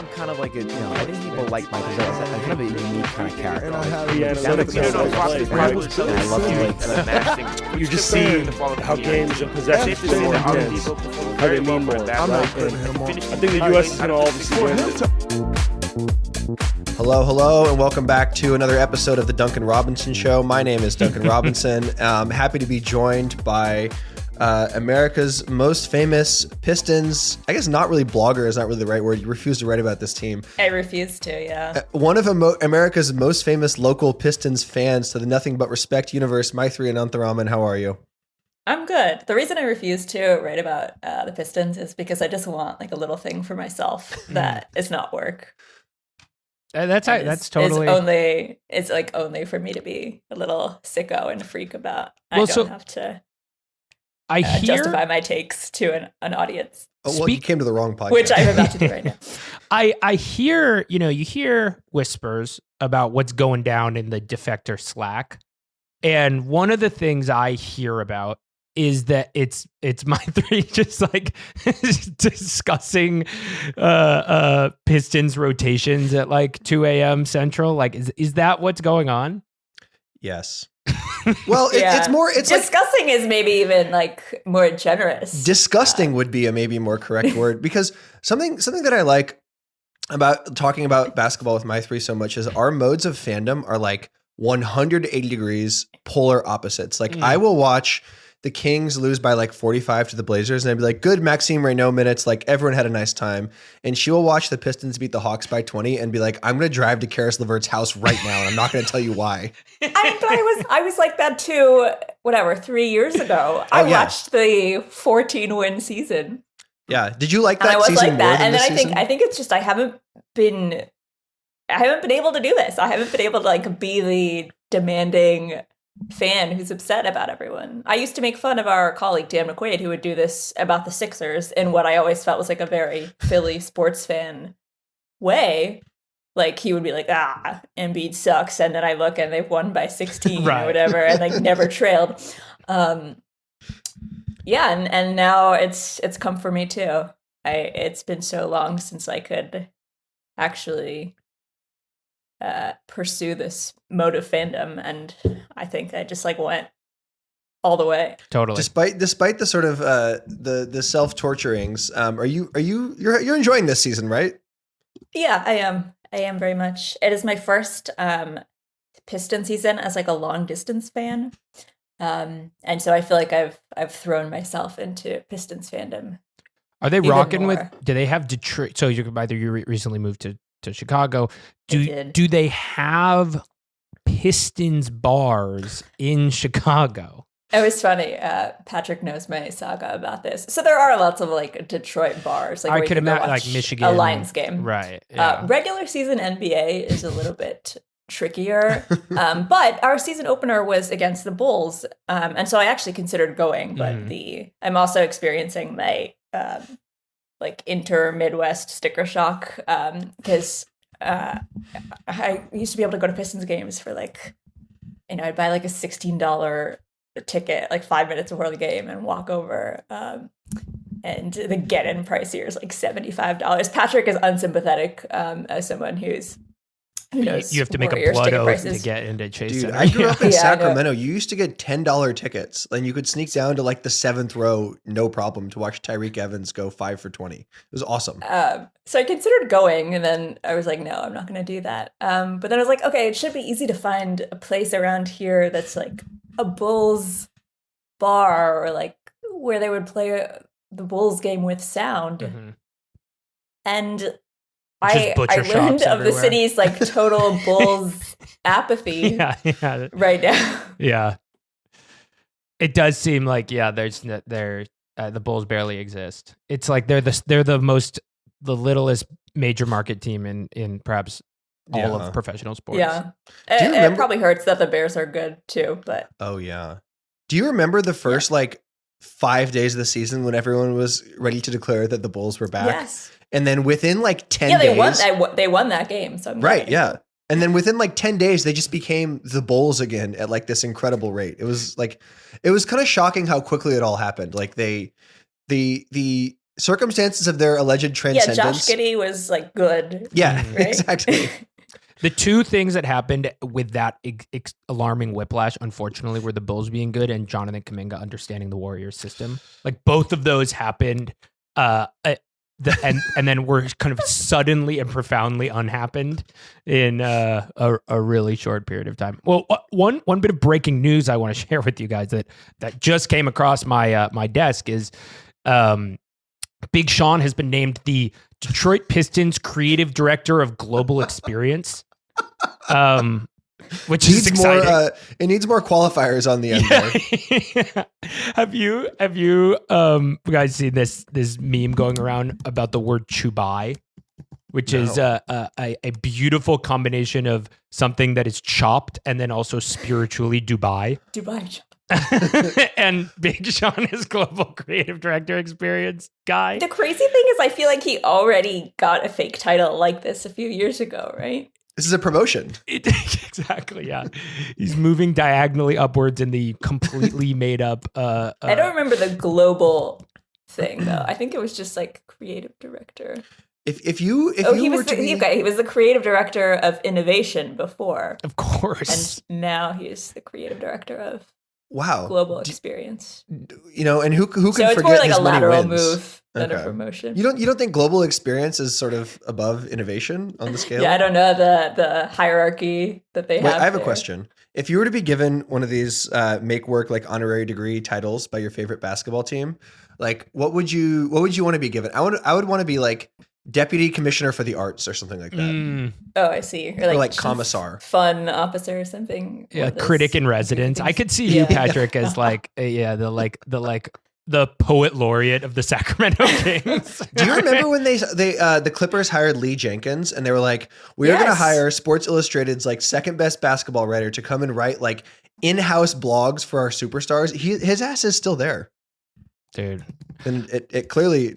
I'm kind of like I think people like Maitreyi as a kind of a unique kind of character. And I have I love You just see how games of possession is more intense, how they mean more. I'm not putting him on. I think the U.S. is going to obviously win. Hello, and welcome back to another episode of the Duncan Robinson Show. My name is Duncan Robinson. Happy to be joined by America's most famous Pistons. I guess not really blogger is not really the right word. You refuse to write about this team. I refuse to, yeah. One of America's most famous local Pistons fans to the Nothing But Respect universe, Maitreyi Anantharaman. How are you? I'm good. The reason I refuse to write about the Pistons is because I just want like a little thing for myself that is not work. That's totally. It's like only for me to be a little sicko and freak about. Well, I don't have to justify my takes to an audience. Oh, well, you came to the wrong podcast. Which I'm about to do right now. I hear, you hear whispers about what's going down in the Defector Slack. And one of the things I hear about is that it's Maitreyi just like discussing Pistons rotations at like 2 a.m. Central. Like, is that what's going on? Yes. Well, it's more. It's discussing is maybe even like more generous. Disgusting would be a maybe more correct word, because something that I like about talking about basketball with Maitreyi so much is our modes of fandom are like 180 degrees polar opposites. Like I will watch the Kings lose by like 45 to the Blazers, and I'd be like, good Maxime Reynaud minutes, like everyone had a nice time. And she will watch the Pistons beat the Hawks by 20 and be like, I'm going to drive to Karis LeVert's house right now, and I'm not going to tell you why. I was like that too, 3 years ago. I watched the 14-win season. Yeah. Did you like that and I was season like that. more than and then this season? I think it's just I haven't been able to do this. I haven't been able to like be the demanding fan who's upset about everyone. I used to make fun of our colleague Dan McQuaid, who would do this about the Sixers in what I always felt was like a very Philly sports fan way. Like he would be like, Embiid sucks, and then I look and they've won by 16 right. or whatever, and like never trailed. Yeah, and now it's come for me too. It's been so long since I could actually pursue this mode of fandom, and I think I just like went all the way. Totally. Despite the sort of the self-torturings, you're enjoying this season, right? Yeah, I am very much. It is my first Piston season as like a long distance fan, and so I feel like I've thrown myself into Pistons fandom. Are they rocking more. with? Do they have Detroit? So you recently moved to Chicago. Do they have Pistons bars in Chicago? It was funny. Patrick knows my saga about this. So there are lots of like Detroit bars. Like I could imagine like Michigan, a Lions game, right? Yeah. Regular season NBA is a little bit trickier, but our season opener was against the Bulls, and so I actually considered going. But I'm also experiencing my like inter-Midwest sticker shock, because I used to be able to go to Pistons games for like, I'd buy like a $16 ticket like 5 minutes before the game and walk over, and the get-in price here is like $75. Patrick is unsympathetic as someone who knows you have to make a blood oath to get into Chase Dude, Center. I grew up in Sacramento. You used to get $10 tickets, and you could sneak down to like the 7th row, no problem, to watch Tyreek Evans go 5 for 20. It was awesome. So I considered going, and then I was like, no, I'm not going to do that. But then I was like, okay, it should be easy to find a place around here that's like a Bulls bar, or like where they would play the Bulls game with sound. And I learned of the city's like total Bulls apathy right now. Yeah. It does seem like, the Bulls barely exist. It's like they're the littlest major market team in perhaps all of professional sports. Yeah. It probably hurts that the Bears are good too, but. Oh yeah. Do you remember the first 5 days of the season when everyone was ready to declare that the Bulls were back? Yes. And then within like 10 days. They won that game. So I'm right. Yeah. And then within like 10 days, they just became the Bulls again at like this incredible rate. It was kind of shocking how quickly it all happened. Like the circumstances of their alleged Yeah, transcendence. Josh Giddey was like good. Yeah, Right? exactly. The two things that happened with that alarming whiplash, unfortunately, were the Bulls being good and Jonathan Kuminga understanding the Warriors system. Like both of those happened, and then were kind of suddenly and profoundly unhappened in a really short period of time. Well, one bit of breaking news I want to share with you guys that just came across my desk is Big Sean has been named the Detroit Pistons creative director of global experience. Which is exciting. It needs more qualifiers on the end there. Have you guys seen this meme going around about the word chubai, which is a beautiful combination of something that is chopped and then also spiritually Dubai. And Big Sean is global creative director experience guy. The crazy thing is I feel like he already got a fake title like this a few years ago, right? This is a promotion. Exactly, yeah. He's moving diagonally upwards in the completely made up. I don't remember the global thing though. I think it was just like creative director. He was the creative director of innovation before, of course, and now he's the creative director of wow global experience. You know, and who can so forget it's more like his a many lateral wins. move than a promotion. You don't think global experience is sort of above innovation on the scale? Yeah, I don't know the hierarchy that they have. I have there. a question. If you were to be given one of these make work like honorary degree titles by your favorite basketball team, like what would you want to be given? I would want to be like deputy commissioner for the arts or something like that. Oh, I see. Or like commissar, fun officer or something. Yeah, critic in residence. I could see you, Patrick, as like the poet laureate of the Sacramento Kings. Do you remember when the Clippers hired Lee Jenkins and they were like, we are going to hire Sports Illustrated's like second best basketball writer to come and write like in-house blogs for our superstars? His ass is still there, dude. And it clearly.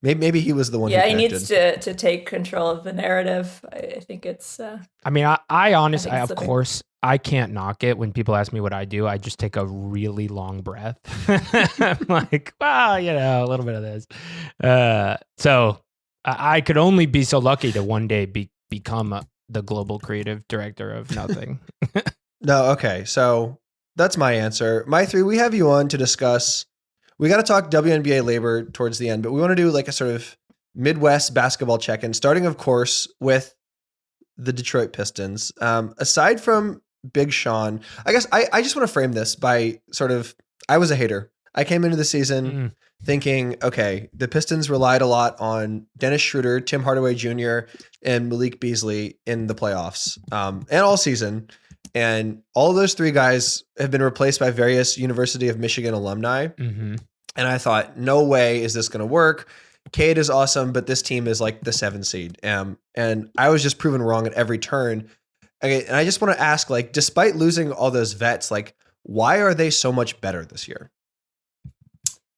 Maybe he was the one. Yeah, who he needs to take control of the narrative. I think it's. I mean, I honestly, of course, I can't knock it. When people ask me what I do, I just take a really long breath. I'm like, well, a little bit of this. So I could only be so lucky to one day become the global creative director of nothing. No, okay. So that's my answer. Maitreyi, we have you on to discuss. We got to talk WNBA labor towards the end, but we want to do like a sort of Midwest basketball check-in, starting, of course, with the Detroit Pistons. Aside from Big Sean, I guess I just want to frame this by sort of, I was a hater. I came into the season thinking, okay, the Pistons relied a lot on Dennis Schroeder, Tim Hardaway Jr., and Malik Beasley in the playoffs and all season. And all those three guys have been replaced by various University of Michigan alumni. Mm-hmm. And I thought, no way is this going to work. Cade is awesome, but this team is like the 7 seed. And I was just proven wrong at every turn. Okay, and I just want to ask, like, despite losing all those vets, like, why are they so much better this year?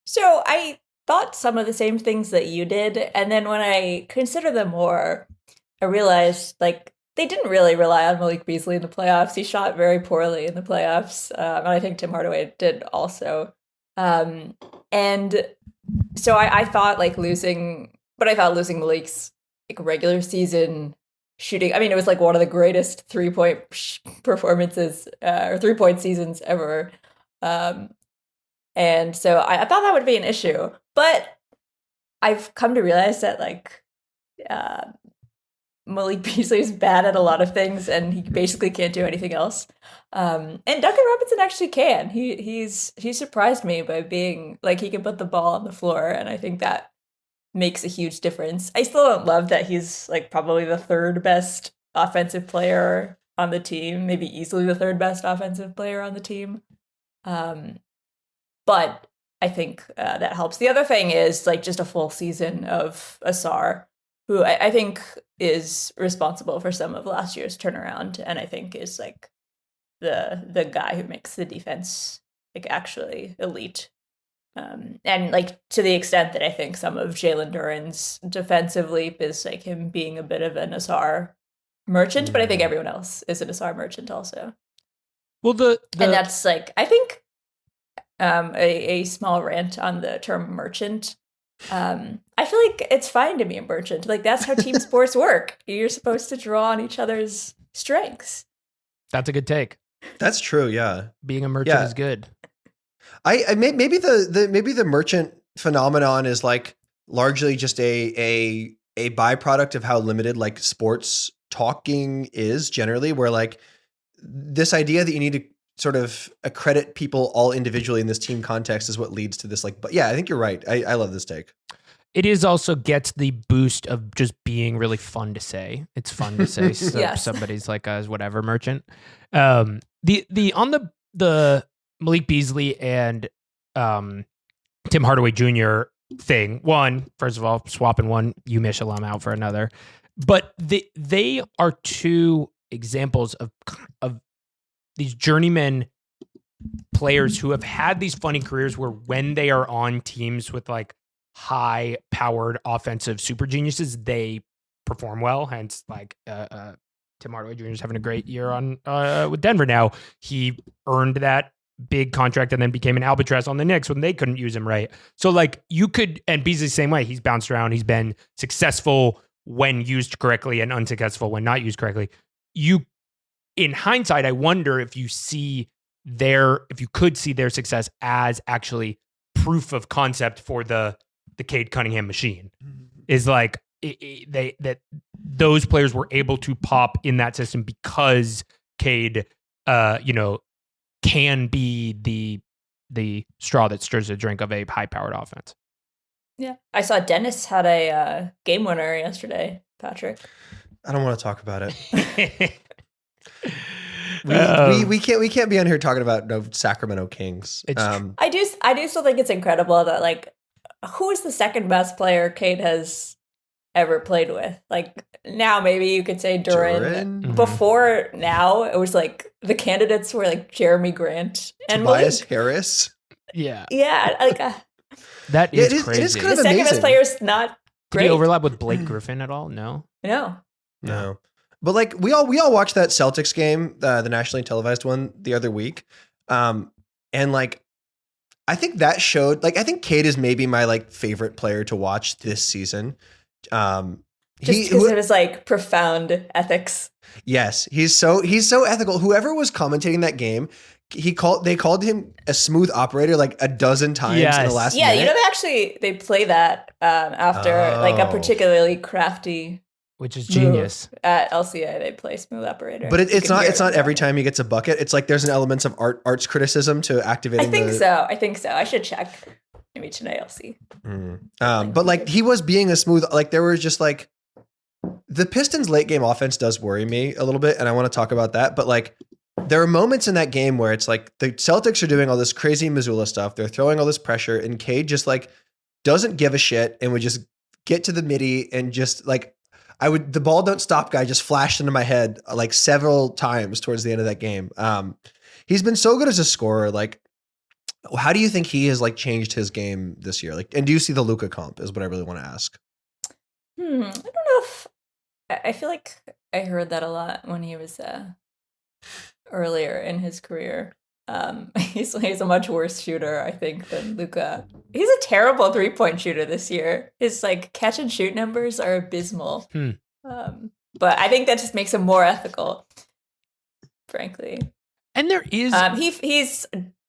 So I thought some of the same things that you did. And then when I consider them more, I realized, like, they didn't really rely on Malik Beasley in the playoffs. He shot very poorly in the playoffs. And I think Tim Hardaway did also. And so I thought losing Malik's like regular season shooting. I mean, it was like one of the greatest 3-point performances or 3-point seasons ever. And so I thought that would be an issue, but I've come to realize that Malik Beasley is bad at a lot of things, and he basically can't do anything else. And Duncan Robinson actually can. He surprised me by being like he can put the ball on the floor, and I think that makes a huge difference. I still don't love that he's like probably the third best offensive player on the team, maybe easily the third best offensive player on the team. But I think that helps. The other thing is like just a full season of Asar, who I think is responsible for some of last year's turnaround, and I think is like the guy who makes the defense like actually elite. And like to the extent that I think some of Jalen Duren's defensive leap is like him being a bit of an Asar merchant, but I think everyone else is an Asar merchant also. Well, and that's like I think a small rant on the term merchant. I feel like it's fine to be a merchant. Like that's how team sports work. You're supposed to draw on each other's strengths. That's a good take. That's true. Yeah. Being a merchant Yeah. is good. Maybe the merchant phenomenon is like largely just a byproduct of how limited like sports talking is generally, where like this idea that you need to sort of accredit people all individually in this team context is what leads to this like, but yeah, I think you're right. I love this take. It is also gets the boost of just being really fun to say. It's fun to say Yes. somebody's like a whatever merchant. The on the Malik Beasley and Tim Hardaway Jr. thing. One, first of all, swapping one UMich alum out for another, but they are two examples of these journeyman players who have had these funny careers where when they are on teams with like high powered offensive super geniuses, they perform well. Hence like Tim Hardaway Jr. is having a great year on with Denver now. He earned that big contract and then became an albatross on the Knicks when they couldn't use him right. So like you could, and Beasley the same way. He's bounced around. He's been successful when used correctly and unsuccessful when not used correctly. In hindsight, I wonder if you could see their success as actually proof of concept for the Cade Cunningham machine. Is like that those players were able to pop in that system because Cade, can be the straw that stirs the drink of a high-powered offense. Yeah. I saw Dennis had a game winner yesterday, Patrick. I don't want to talk about it. We can't be on here talking about no Sacramento Kings. I do still think it's incredible that like who is the second best player Cade has ever played with? Like now maybe you could say Duran. Mm-hmm. Before now it was like the candidates were like Jeremy Grant and Tobias Malik. Harris. Yeah. Yeah, like That is it is crazy. kind of the second best amazing. player is not Did great. he overlap with Blake Griffin at all? No. No. But like we all watched that Celtics game, the nationally televised one the other week. And like I think that showed like I think Cade is maybe my like favorite player to watch this season. Just because of his like profound ethics. Yes, he's so ethical. Whoever was commentating that game, they called him a smooth operator like a dozen times in the last minute. You know they play that after like a particularly crafty which is genius. At LCA, they play smooth operator. But it's not every time he gets a bucket. It's like there's an element of arts criticism to activating. I think so. I should check. Maybe tonight I'll see. But like he was being a smooth, like there was just like the Pistons late game offense does worry me a little bit. And I want to talk about that. But like there are moments in that game where it's like the Celtics are doing all this crazy Missoula stuff. They're throwing all this pressure and Cade just like doesn't give a shit and would just get to the midi and just like, the ball don't stop guy just flashed into my head like several times towards the end of that game. He's been so good as a scorer. Like, how do you think he has like changed his game this year? Like, and do you see the Luka comp is what I really want to ask. I don't know if I feel like I heard that a lot when he was earlier in his career. He's a much worse shooter, I think, than Luka. He's a terrible 3-point shooter this year. His like catch and shoot numbers are abysmal. But I think that just makes him more ethical, frankly. And there is he's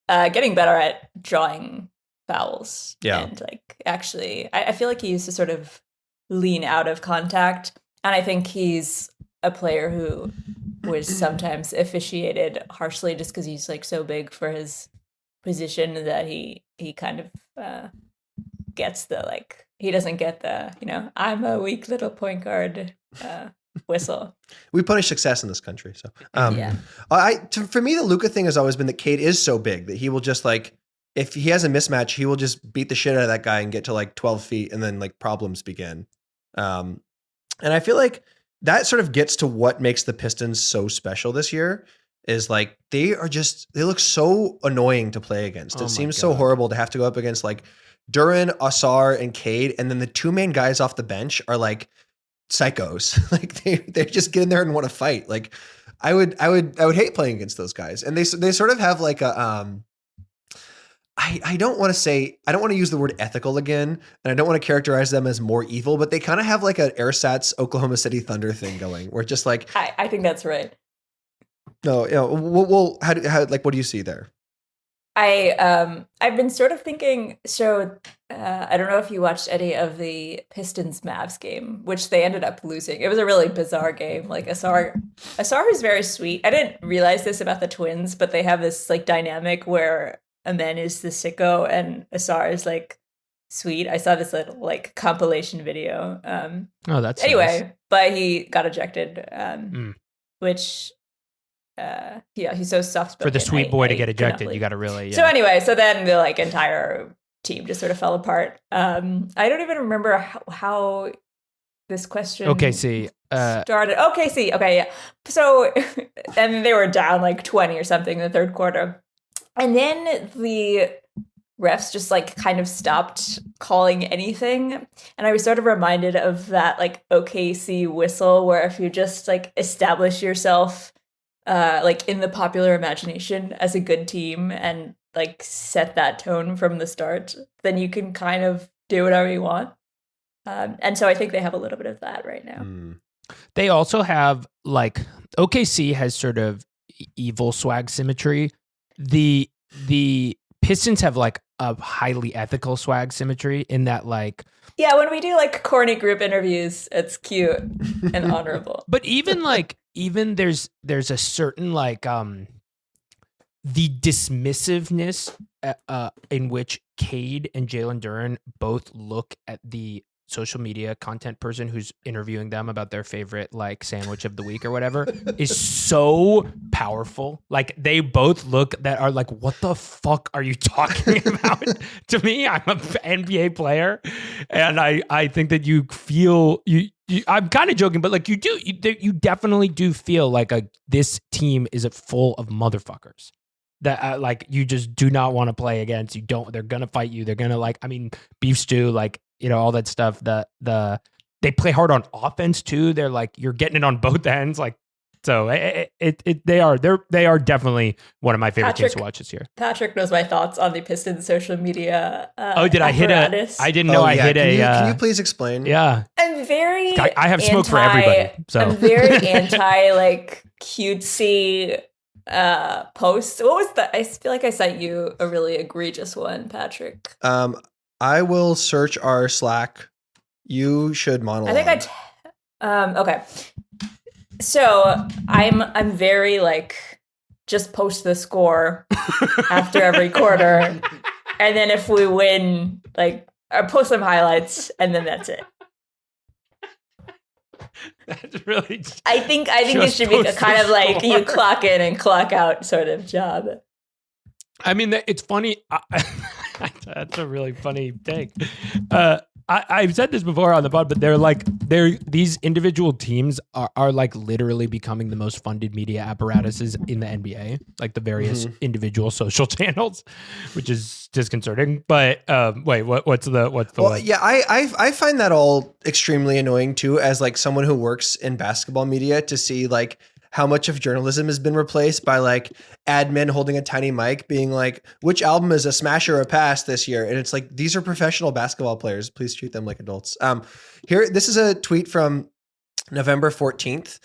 getting better at drawing fouls. Yeah. And like actually I feel like he used to sort of lean out of contact. And I think he's a player who was sometimes officiated harshly just because he's like so big for his position that he kind of gets the like he doesn't get the I'm a weak little point guard whistle. We punish success in this country, so yeah. For me the Luka thing has always been that Cade is so big that he will just like if he has a mismatch he will just beat the shit out of that guy and get to like 12 feet and then like problems begin. And I feel like that sort of gets to what makes the Pistons so special this year is like, they look so annoying to play against. It seems so horrible to have to go up against like Duran, Asar, and Cade. And then the two main guys off the bench are like psychos. Like they just get in there and want to fight. Like I would hate playing against those guys. And they sort of have like I don't want to use the word ethical again, and I don't want to characterize them as more evil, but they kind of have like an Airsats Oklahoma City Thunder thing going, where just like I think that's right. no, well, how like what do you see there? I've been sort of thinking. So I don't know if you watched any of the Pistons Mavs game, which they ended up losing. It was a really bizarre game. Like Asar is very sweet. I didn't realize this about the Twins, but they have this like dynamic where Amen is the sicko and Asar is like sweet. I saw this little like compilation video. Oh, that's anyway, nice. but he got ejected, which. Yeah, he's so soft-spoken. For the sweet boy to get ejected, you got to really. Yeah. So anyway, so then the like entire team just sort of fell apart. I don't even remember how this question OKC started. OKC, okay, yeah. So and they were down like 20 or something in the third quarter, and then the refs just like kind of stopped calling anything, and I was sort of reminded of that like OKC whistle, where if you just like establish yourself. Like in the popular imagination as a good team and like set that tone from the start, then you can kind of do whatever you want. And so I think they have a little bit of that right now. They also have like OKC has sort of evil swag symmetry. The Pistons have like a highly ethical swag symmetry in that like. Yeah, when we do like corny group interviews, it's cute and honorable. But even there's a certain like the dismissiveness in which Cade and Jalen Duren both look at the social media content person who's interviewing them about their favorite like sandwich of the week or whatever is so powerful. Like they both look that are like, what the fuck are you talking about? To me, I'm an NBA player, and I think that you feel you I'm kind of joking, but like you definitely do feel like this team is full of motherfuckers that like you just do not want to play against. They're gonna fight you. They're gonna like, I mean, beef stew, like, you know, all that stuff. They play hard on offense too. They're like, you're getting it on both ends. Like, so they are definitely one of my favorite teams to watch this year. Patrick knows my thoughts on the Pistons social media. Did I hit apparatus. I didn't know I hit Can you please explain? Yeah. I'm very. I have smoke for everybody. So I'm very anti like cutesy posts. What was that? I feel like I sent you a really egregious one, Patrick. I will search our Slack. You should monologue. I think okay. So I'm very like just post the score after every quarter, and then if we win, like I post some highlights, and then that's it. That's really. I think it should be a kind of like you clock in and clock out sort of job. I mean, it's funny. That's a really funny take. I've said this before on the pod, but these individual teams are like literally becoming the most funded media apparatuses in the NBA, like the various individual social channels, which is disconcerting. But wait, what's the well, yeah, I find that all extremely annoying too, as like someone who works in basketball media, to see like how much of journalism has been replaced by like admin holding a tiny mic being like, which album is a smash or a pass this year? And it's like, these are professional basketball players. Please treat them like adults. This is a tweet from November 14th.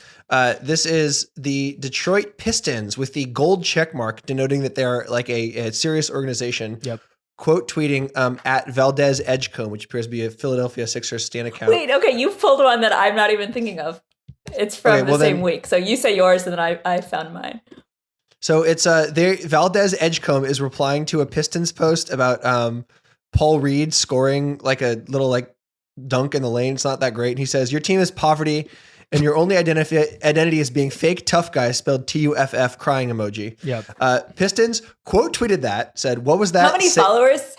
This is the Detroit Pistons with the gold check mark denoting that they're like a serious organization. Yep. Quote tweeting at Valdez Edgecombe, which appears to be a Philadelphia Sixers stan account. Wait, okay, you pulled one that I'm not even thinking of. It's from the same week. So you say yours and then I found mine. So it's Valdez Edgecombe is replying to a Pistons post about Paul Reed scoring like a little like dunk in the lane. It's not that great. And he says, your team is poverty and your only identity is being fake tough guy, spelled TUFF, crying emoji. Yep. Pistons quote tweeted that, said, what was that? How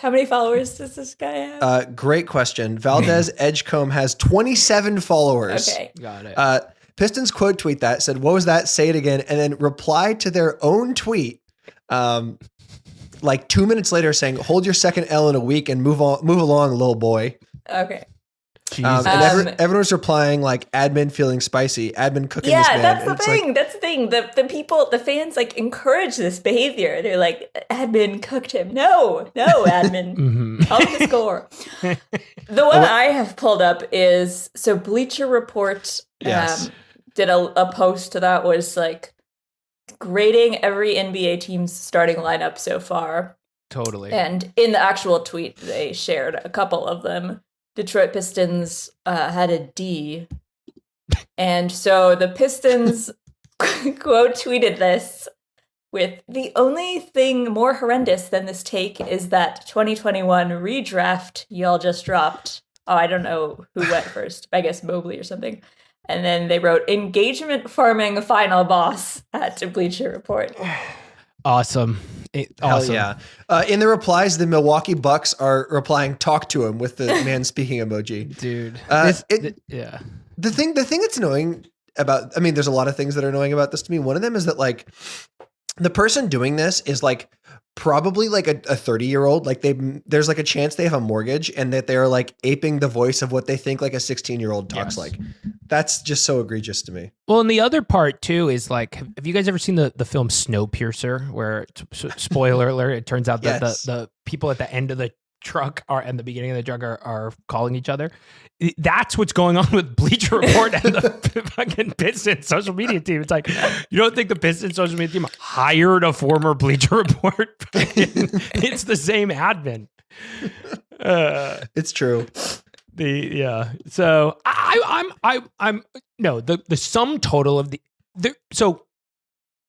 many followers does this guy have? Great question. Valdez Edgecombe has 27 followers. Okay. Got it. Pistons quote tweet that, said, what was that? Say it again. And then replied to their own tweet like 2 minutes later saying, hold your second L in a week and move along, little boy. Okay. Jesus. Everyone's replying like admin feeling spicy, admin cooking this Yeah, man. that's the And it's thing. like, That's the thing. The fans like encourage this behavior. They're like, admin cooked him. No, admin. Tell him to score. The one I have pulled up is so Bleacher Report Yes. did a post that was like grading every NBA team's starting lineup so far. Totally. And in the actual tweet, they shared a couple of them. Detroit Pistons had a D. And so the Pistons quote tweeted this with, "The only thing more horrendous than this take is that 2021 redraft y'all just dropped." Oh, I don't know who went first. I guess Mobley or something. And then they wrote, "Engagement farming final boss" at Bleacher Report. Awesome. Hell Awesome. yeah. In the replies, the Milwaukee Bucks are replying, "Talk to him," with the man speaking emoji. Dude. Yeah. The thing that's annoying about, I mean, there's a lot of things that are annoying about this to me. One of them is that like the person doing this is like probably like a 30-year-old. Like there's like a chance they have a mortgage and that they're like aping the voice of what they think like a 16-year-old talks like. That's just so egregious to me. Well, and the other part too is like, have you guys ever seen the film Snowpiercer, where spoiler alert, it turns out that Yes. the people at the end of the truck are and the beginning of the truck are calling each other? That's what's going on with Bleacher Report and the fucking Pistons social media team. It's like, you don't think the Pistons social media team hired a former Bleacher Report? It's the same admin. It's true. So I'm no, the sum total of the so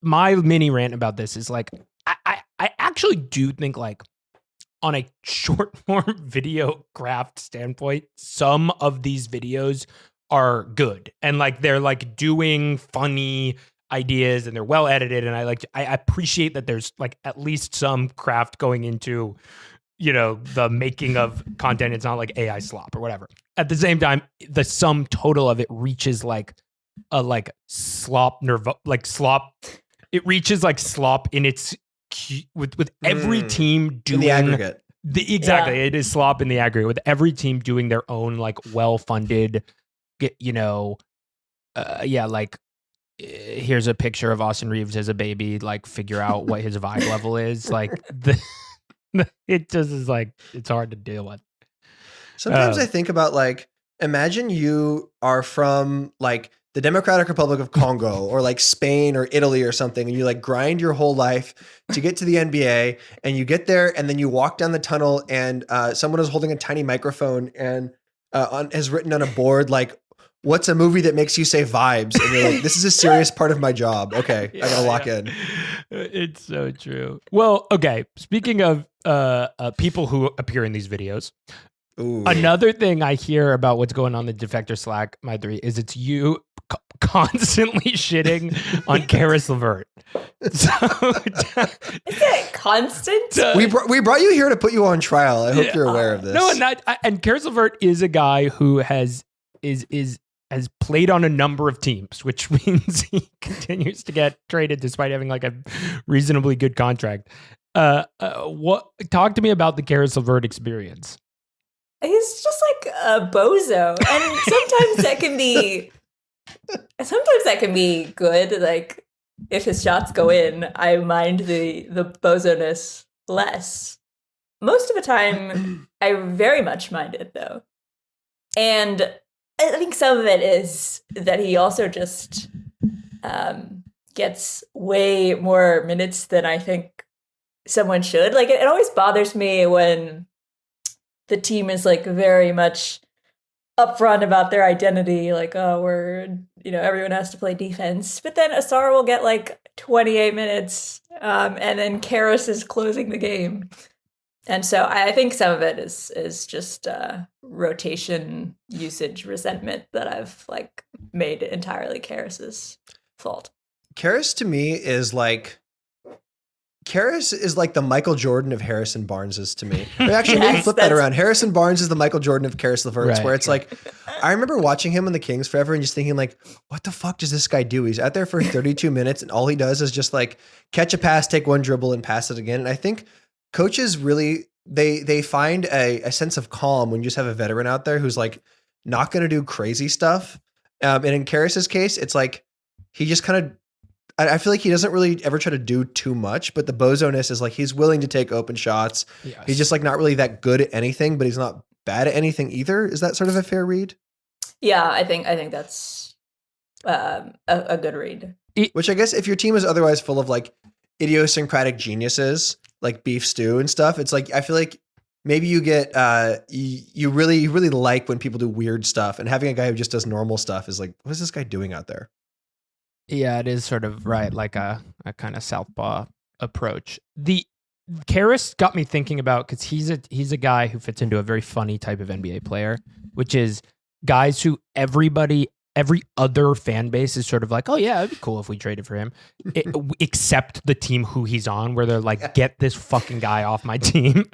my mini rant about this is like, I actually do think like on a short form video craft standpoint, some of these videos are good and like they're like doing funny ideas and they're well edited, and I appreciate that there's like at least some craft going into, you know, the making of content. It's not like AI slop or whatever. At the same time, the sum total of it reaches like a slop. It reaches like slop in its with every team doing In the aggregate. It is slop in the aggregate, with every team doing their own like well-funded, here's a picture of Austin Reeves as a baby, like figure out what his vibe level is. Like it just is like, it's hard to deal with. Sometimes I think about like, imagine you are from like the Democratic Republic of Congo or like Spain or Italy or something, and you like grind your whole life to get to the NBA, and you get there and then you walk down the tunnel and someone is holding a tiny microphone and has written on a board like, "What's a movie that makes you say vibes?" And you're like, "This is a serious part of my job. Okay, I gotta lock in." It's so true. Well, okay. Speaking of people who appear in these videos, Ooh. another thing I hear about what's going on in the Defector Slack, Maitreyi, is it's you constantly shitting on Karis LeVert. So, Is it constant? We brought you here to put you on trial. I hope you're aware of this. No, and Karis LeVert is a guy who has played on a number of teams, which means he continues to get traded despite having like a reasonably good contract. Talk to me about the Karis LeVert experience. He's just like a bozo, and sometimes that can be good. Like if his shots go in, I mind the bozo-ness less. Most of the time, I very much mind it though, and I think some of it is that he also just gets way more minutes than I think someone should. Like it always bothers me when the team is like very much upfront about their identity, like, oh, everyone has to play defense. But then Asar will get like 28 minutes, and then Karis is closing the game. And so I think some of it is just rotation usage resentment that I've like made entirely Karis's fault. Karis to me is like the Michael Jordan of Harrison Barnes to me. But actually, maybe flip that around. Harrison Barnes is the Michael Jordan of Karis LeVert, Right. where it's like, I remember watching him on the Kings forever and just thinking like, what the fuck does this guy do? He's out there for 32 minutes and all he does is just like catch a pass, take one dribble and pass it again. And I think coaches really, they find a sense of calm when you just have a veteran out there who's like not going to do crazy stuff. And in Karas's case, it's like he just kind of, I feel like he doesn't really ever try to do too much, but the Bozo-ness is like he's willing to take open shots. Yes. He's just like not really that good at anything, but he's not bad at anything either. Is that sort of a fair read? Yeah, I think that's a good read. Which I guess if your team is otherwise full of like idiosyncratic geniuses like Beef Stew and stuff, it's like I feel like maybe you get you really like when people do weird stuff, and having a guy who just does normal stuff is like, what is this guy doing out there? Yeah, it is sort of right, like a kind of southpaw approach. The Karas got me thinking about, because he's a guy who fits into a very funny type of NBA player, which is guys who every other fan base is sort of like, oh yeah, it'd be cool if we traded for him, except the team who he's on, where they're like, get this fucking guy off my team.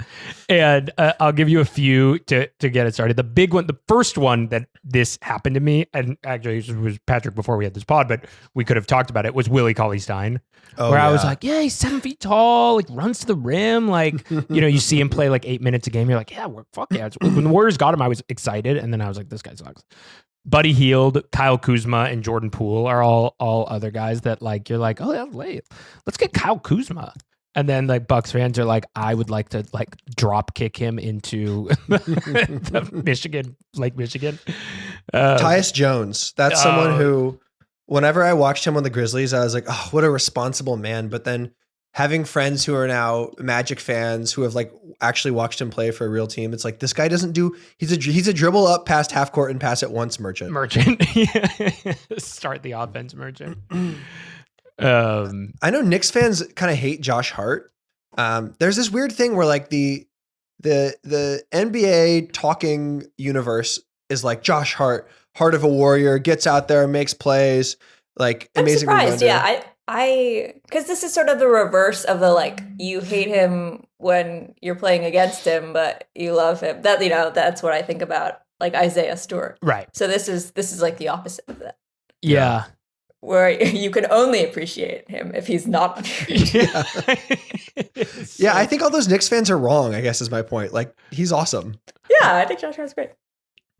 And I'll give you a few to get it started. The big one, the first one that this happened to me, and actually it was Patrick before we had this pod, but we could have talked about it, was Willie Cauley-Stein. Oh, where yeah. I was like, yeah, he's 7 feet tall, like runs to the rim, like, you see him play like 8 minutes a game. You're like, yeah, fuck yeah. When the Warriors got him, I was excited. And then I was like, this guy sucks. Buddy Hield, Kyle Kuzma, and Jordan Poole are all other guys that like, you're like, oh, yeah, let's get Kyle Kuzma. And then like Bucks fans are like, I would like to like drop kick him into the Lake Michigan. Tyus Jones. That's someone who, whenever I watched him on the Grizzlies, I was like, oh, what a responsible man. But then having friends who are now Magic fans who have like actually watched him play for a real team, it's like, this guy doesn't do, he's a dribble up past half court and pass it once merchant. Start the offense merchant. I know Knicks fans kind of hate Josh Hart. There's this weird thing where like the NBA talking universe is like Josh Hart, heart of a warrior, gets out there, makes plays, like I'm amazing. surprised. Yeah, I because this is sort of the reverse of the like you hate him when you're playing against him, but you love him. That that's what I think about like Isaiah Stewart. Right. So this is like the opposite of that. Yeah. Where you can only appreciate him if he's not on your team. Yeah, I think all those Knicks fans are wrong, I guess is my point. Like, he's awesome. Yeah, I think Josh Hart's great.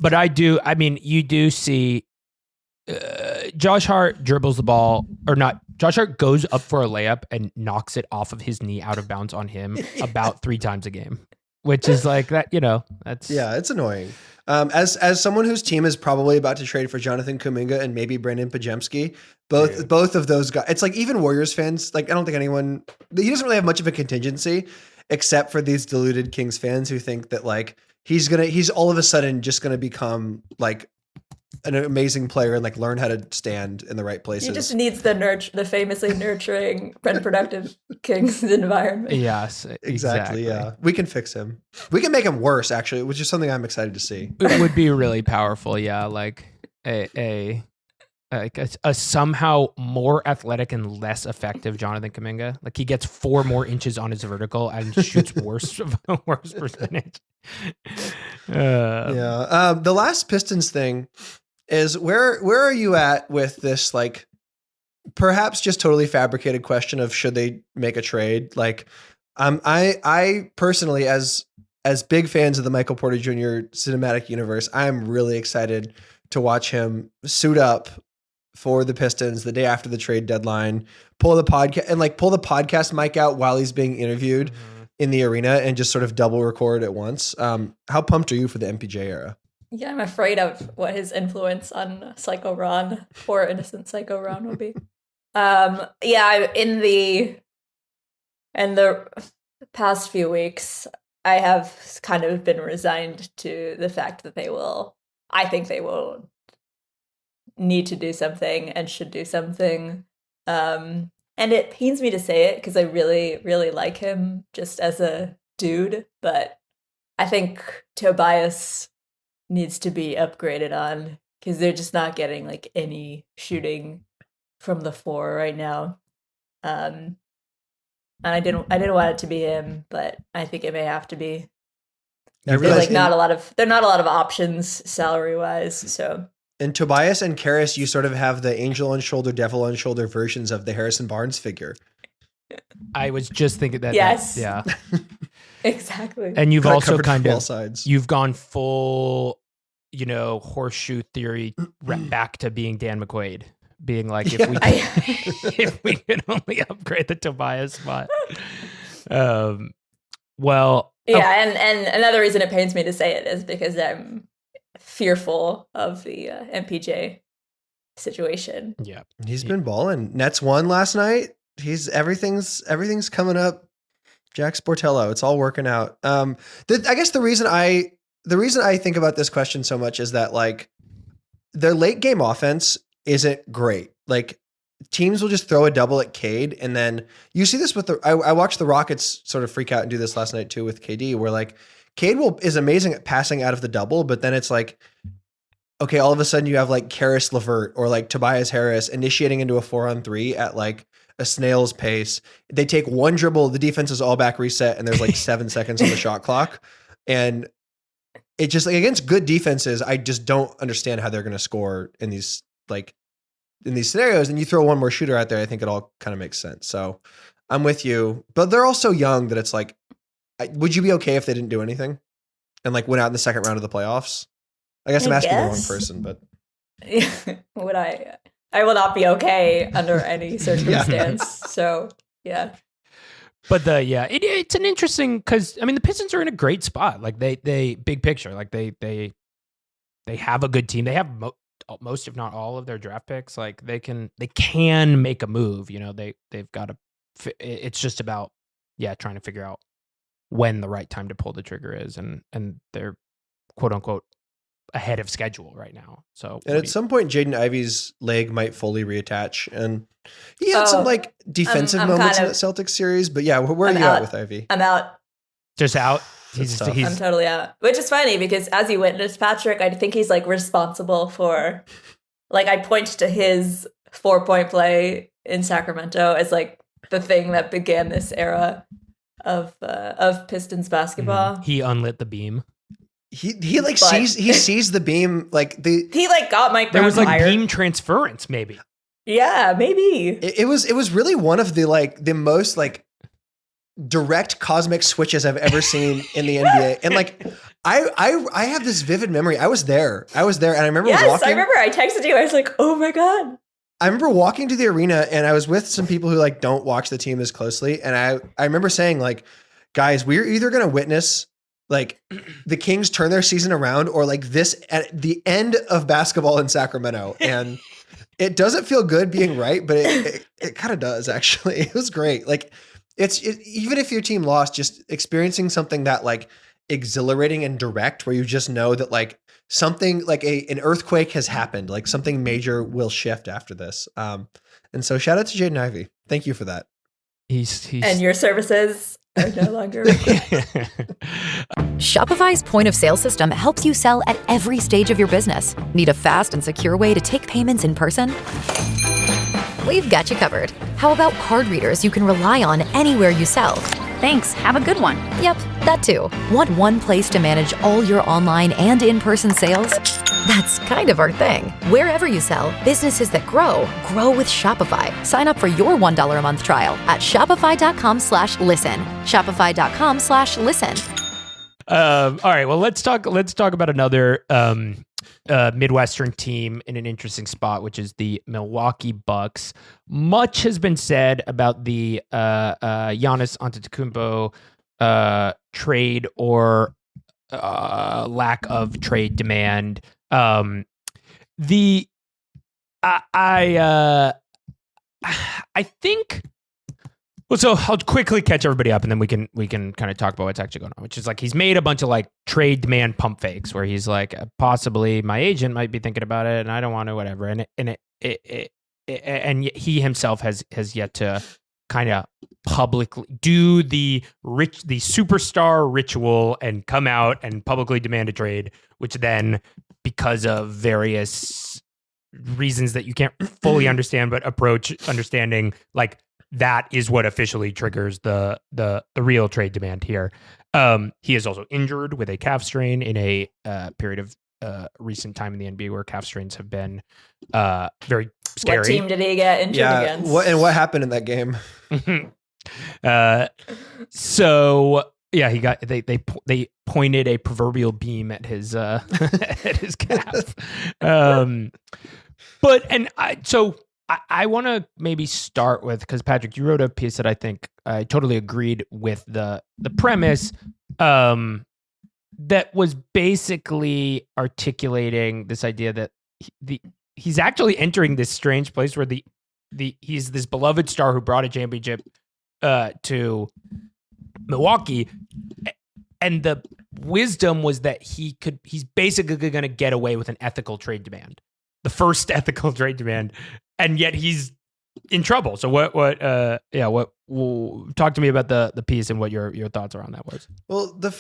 But you do see Josh Hart dribbles the ball, or not. Josh Hart goes up for a layup and knocks it off of his knee out of bounds on him about 3 times a game, which is like that, that's. Yeah, it's annoying. As someone whose team is probably about to trade for Jonathan Kuminga and maybe Brandon Pajemski, both of those guys, it's like even Warriors fans, like I don't think anyone, he doesn't really have much of a contingency except for these deluded Kings fans who think that like he's all of a sudden just going to become like an amazing player and like learn how to stand in the right places. He just needs the famously nurturing and productive Kings environment. Yes, exactly. Yeah, we can fix him. We can make him worse, actually, which is something I'm excited to see. It would be really powerful. Yeah, like a somehow more athletic and less effective Jonathan Kuminga. Like he gets 4 more inches on his vertical and shoots worse percentage. The last Pistons thing is where are you at with this, like perhaps just totally fabricated question of should they make a trade? Like I personally, as big fans of the Michael Porter Jr. cinematic universe, I'm really excited to watch him suit up for the Pistons the day after the trade deadline, pull the podcast mic out while he's being interviewed in the arena and just sort of double record at once. How pumped are you for the MPJ era? Yeah, I'm afraid of what his influence on Psycho Ron or innocent Psycho Ron will be. In the past few weeks, I have kind of been resigned to the fact that I think they will need to do something and should do something. And it pains me to say it because I really, really like him just as a dude, but I think Tobias needs to be upgraded on because they're just not getting like any shooting from the floor right now. And I didn't want it to be him, but I think it may have to be. They're not a lot of options salary wise. So in Tobias and Karras, you sort of have the angel on shoulder, devil on shoulder versions of the Harrison Barnes figure. I was just thinking that. Yes. Yeah. Exactly. And you've also you've gone full horseshoe theory back to being Dan McQuaid, being like, if we could only upgrade the Tobias spot. Well, and another reason it pains me to say it is because I'm fearful of the MPJ situation. Yeah, he's been balling. Nets won last night. Everything's coming up. Jack Sportello, it's all working out. I guess the reason I think about this question so much is that like their late game offense isn't great. Like teams will just throw a double at Cade, and then you see this with I watched the Rockets sort of freak out and do this last night too with KD, where like Cade is amazing at passing out of the double, but then it's like, okay, all of a sudden you have like Karis LeVert or like Tobias Harris initiating into a 4-on-3 at like a snail's pace. They take one dribble, the defense is all back reset, and there's like 7 seconds on the shot clock. And it just like against good defenses, I just don't understand how they're going to score in these scenarios. And you throw one more shooter out there, I think it all kind of makes sense. So I'm with you, but they're all so young that it's like, would you be okay if they didn't do anything and like went out in the second round of the playoffs? I guess I'm asking the wrong person, but would I will not be okay under any circumstance. So yeah. But it's an interesting, because I mean the Pistons are in a great spot. Like they big picture, like they have a good team. They have most, if not all, of their draft picks. Like they can make a move. They've got to. It's just about trying to figure out when the right time to pull the trigger is, and they're quote unquote ahead of schedule right now. So at some point Jaden Ivey's leg might fully reattach, and he had some like defensive moments in that Celtics series, but where are you at with Ivey? I'm out. Just out. I'm totally out, which is funny because as you witnessed, Patrick, I think he's like responsible for, like, I point to his 4-point play in Sacramento as like the thing that began this era of Pistons basketball. He unlit the beam. He sees the beam, like he like got Mike Brown there was like fired. Beam transference, maybe. Yeah, maybe it was really one of the most like direct cosmic switches I've ever seen in the NBA. And like I have this vivid memory. I was there and I remember walking. I remember I texted you. I was like, oh my God. I remember walking to the arena and I was with some people who like don't watch the team as closely. And I remember saying like, guys, we're either going to witness like the Kings turn their season around or like this at the end of basketball in Sacramento. And it doesn't feel good being right, but it kind of does actually. It was great. Like even if your team lost, just experiencing something that like exhilarating and direct, where you just know that like something like an earthquake has happened, like something major will shift after this. And so shout out to Jaden Ivey. Thank you for that. He's and your services are no longer. Shopify's point of sale system helps you sell at every stage of your business. Need a fast and secure way to take payments in person? We've got you covered. How about card readers you can rely on anywhere you sell? Thanks. Have a good one. Yep, that too. Want one place to manage all your online and in-person sales? That's kind of our thing. Wherever you sell, businesses that grow with Shopify. Sign up for your $1 a month trial at shopify.com/listen. Shopify.com/listen. All right. Well, let's talk about another Midwestern team in an interesting spot, which is the Milwaukee Bucks. Much has been said about the Giannis Antetokounmpo trade or lack of trade demand. I think. Well, so I'll quickly catch everybody up, and then we can kind of talk about what's actually going on. Which is like he's made a bunch of like trade demand pump fakes, where he's like, possibly my agent might be thinking about it, and I don't want to, whatever. And he himself has yet to kind of publicly do the superstar ritual and come out and publicly demand a trade, which then, because of various reasons that you can't fully understand, but approach understanding, like, that is what officially triggers the real trade demand here. He is also injured with a calf strain in a period of recent time in the NBA where calf strains have been very scary. What team did he get injured against? What happened in that game? So Yeah, he got they pointed a proverbial beam at his at his calf. I want to maybe start with, because Patrick, you wrote a piece that I think I totally agreed with the premise, that was basically articulating this idea that he's actually entering this strange place where he's this beloved star who brought a championship to Milwaukee, and the wisdom was that he's basically going to get away with an ethical trade demand, the first ethical trade demand, and yet he's in trouble. So talk to me about the piece and what your thoughts around that was. Well, the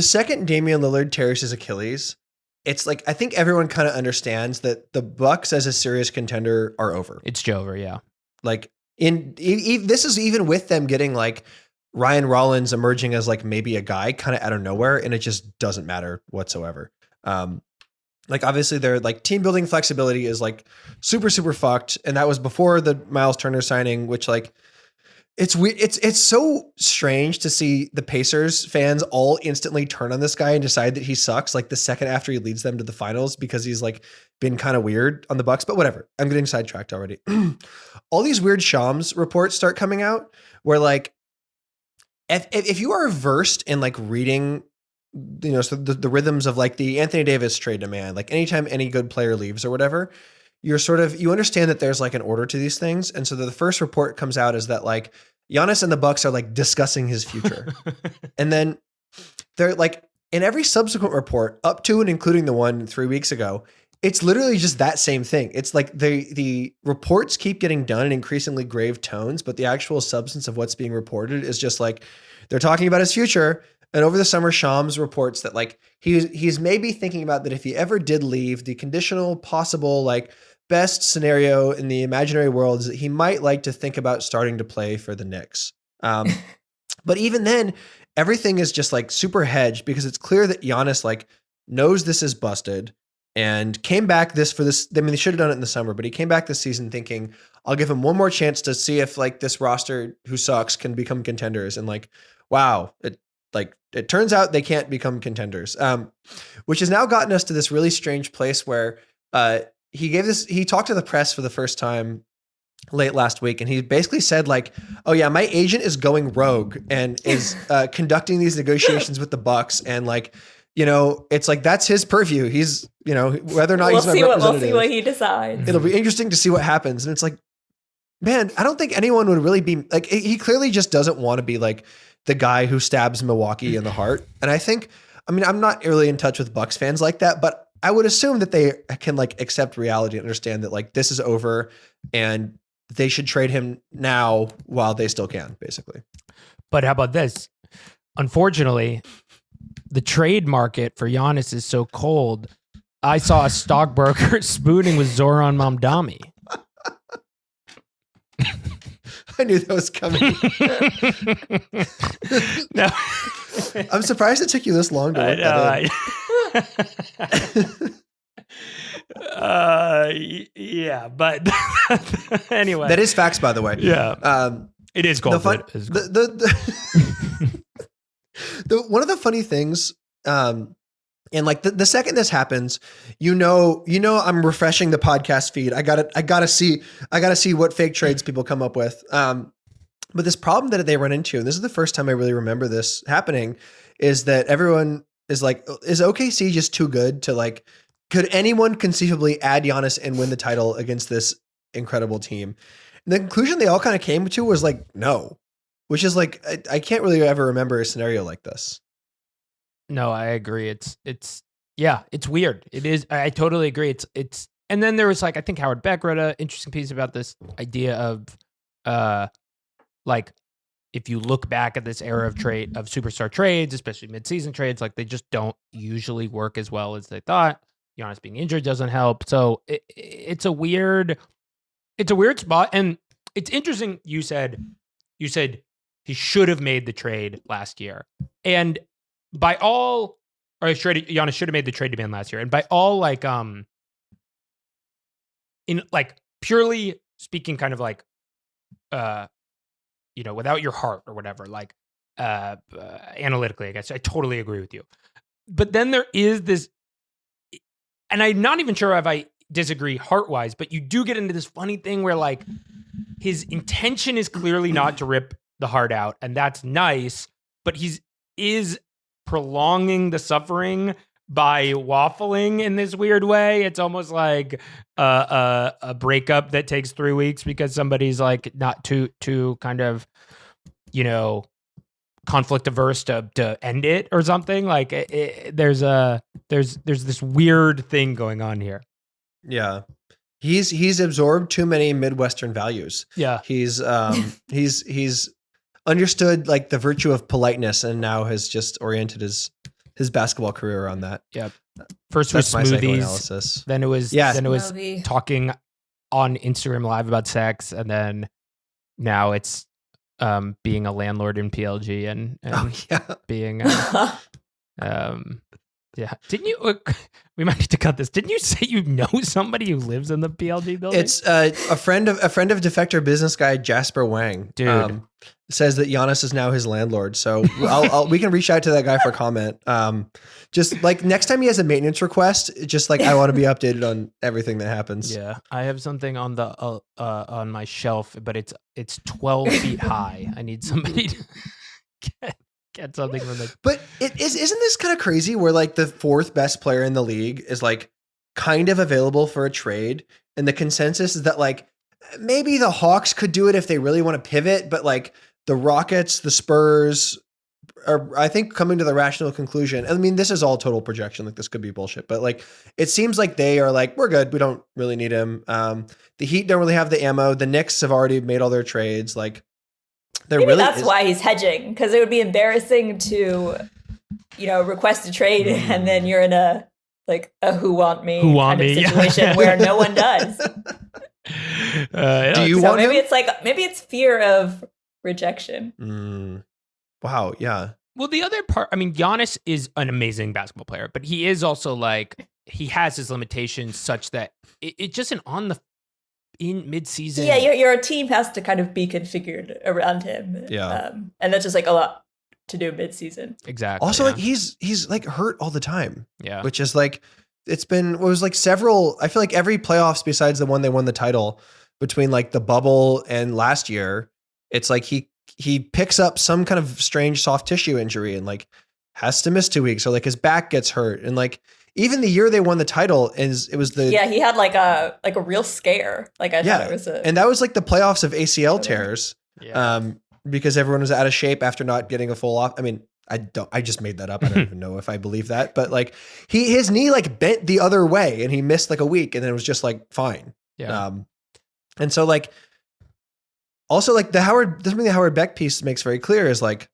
second Damian Lillard tears his Achilles, it's like, I think everyone kind of understands that the Bucks as a serious contender are over. It's over, yeah. Like this is even with them getting like Ryan Rollins emerging as like maybe a guy kind of out of nowhere, and it just doesn't matter whatsoever. Like obviously their like team building flexibility is like super, super fucked. And that was before the Miles Turner signing, which like, it's weird. It's so strange to see the Pacers fans all instantly turn on this guy and decide that he sucks like the second after he leads them to the finals, because he's like been kind of weird on the Bucks. But whatever, I'm getting sidetracked already. All these weird Shams reports start coming out where like if you are versed in like reading, you know, so the rhythms of like the Anthony Davis trade demand, like anytime any good player leaves or whatever, you understand that there's like an order to these things. And so the first report comes out is that like Giannis and the Bucks are like discussing his future. And then they're like, in every subsequent report up to and including the one 3 weeks ago, it's literally just that same thing. It's like the reports keep getting done in increasingly grave tones, but the actual substance of what's being reported is just like, they're talking about his future. And over the summer, Shams reports that like he's maybe thinking about that if he ever did leave, the conditional possible like best scenario in the imaginary world is that he might like to think about starting to play for the Knicks. But even then, everything is just like super hedged, because it's clear that Giannis like knows this is busted and came back for this. I mean, they should have done it in the summer, but he came back this season thinking, I'll give him one more chance to see if like this roster who sucks can become contenders. And like, wow, it turns out they can't become contenders, which has now gotten us to this really strange place where he talked to the press for the first time late last week. And he basically said like, oh yeah, my agent is going rogue and is conducting these negotiations with the Bucks. And like, you know, it's like, that's his purview. He's, you know, whether or not he's my representative. We'll see what he decides. It'll be interesting to see what happens. And it's like, man, I don't think anyone would really be like, he clearly just doesn't want to be like the guy who stabs Milwaukee in the heart. And I think, I mean, I'm not really in touch with Bucks fans like that, but I would assume that they can like accept reality and understand that like this is over and they should trade him now while they still can, basically. But how about this? Unfortunately, the trade market for Giannis is so cold. I saw a stockbroker spooning with Zoran Mamdani. I knew that was coming. No. I'm surprised it took you this long to look that in. Yeah, but anyway. That is facts, by the way. Yeah. It is cold. One of the funny things, and like the second this happens, you know, I'm refreshing the podcast feed. I gotta see what fake trades people come up with. But this problem that they run into, and this is the first time I really remember this happening, is that everyone is like, is OKC just too good to like, could anyone conceivably add Giannis and win the title against this incredible team? And the conclusion they all kind of came to was like, no, which is like, I can't really ever remember a scenario like this. No, I agree. It's weird. It is. I totally agree. It's, and then there was like, I think Howard Beck wrote an interesting piece about this idea of, like, if you look back at this era of superstar trades, especially mid-season trades, like they just don't usually work as well as they thought. Giannis being injured doesn't help. So it's a weird spot. And it's interesting. You said he should have made the trade last year. And Giannis should have made the trade demand last year. And by all, like, in like purely speaking, kind of like, you know, without your heart or whatever, like, analytically, I guess I totally agree with you. But then there is this, and I'm not even sure if I disagree heart-wise, but you do get into this funny thing where like his intention is clearly not to rip the heart out, and that's nice, but is prolonging the suffering by waffling in this weird way. It's almost like a breakup that takes 3 weeks because somebody's like not too kind of, you know, conflict averse to end it or something. Like there's this weird thing going on here. Yeah. He's absorbed too many Midwestern values. Yeah. He's understood like the virtue of politeness and now has just oriented his basketball career around that. Yeah. First was my smoothies. psychoanalysis. Then it was Smoothie. talking on Instagram Live about sex, and then now it's being a landlord in PLG and being yeah. Didn't you? We might need to cut this. Didn't you say you know somebody who lives in the PLG building? It's a friend of Defector business guy Jasper Wang. Dude. Says that Giannis is now his landlord. So we can reach out to that guy for comment. Just like next time he has a maintenance request, just like I want to be updated on everything that happens. Yeah, I have something on the on my shelf, but it's 12 feet high. I need somebody to get something from the. But isn't this kind of crazy? Where like the fourth best player in the league is like kind of available for a trade, and the consensus is that like maybe the Hawks could do it if they really want to pivot, but like the Rockets, the Spurs are, I think, coming to the rational conclusion. I mean, this is all total projection. Like this could be bullshit, but like, it seems like they are like, we're good. We don't really need him. The Heat don't really have the ammo. The Knicks have already made all their trades. Like that's why he's hedging. Cause it would be embarrassing to, you know, request a trade and then you're in a who want me situation where no one does. Do you want maybe him? Maybe it's fear of rejection. Wow. Yeah. Well, the other part, I mean, Giannis is an amazing basketball player, but he is also like, he has his limitations such that it just in mid-season. Yeah, your team has to kind of be configured around him. Yeah. And that's just like a lot to do mid-season. Exactly. Also, like he's like hurt all the time. Yeah. Which is like, I feel like every playoffs besides the one they won the title between like the bubble and last year, it's like he picks up some kind of strange soft tissue injury and like has to miss 2 weeks, or like his back gets hurt. And like even the year they won the title he had like a real scare. Like I thought it was and that was like the playoffs of ACL tears. Yeah. Because everyone was out of shape after not getting a full off. I mean, I just made that up. I don't even know if I believe that, but like his knee like bent the other way and he missed like a week and then it was just like fine. Yeah. And so like, also like something the Howard Beck piece makes very clear is like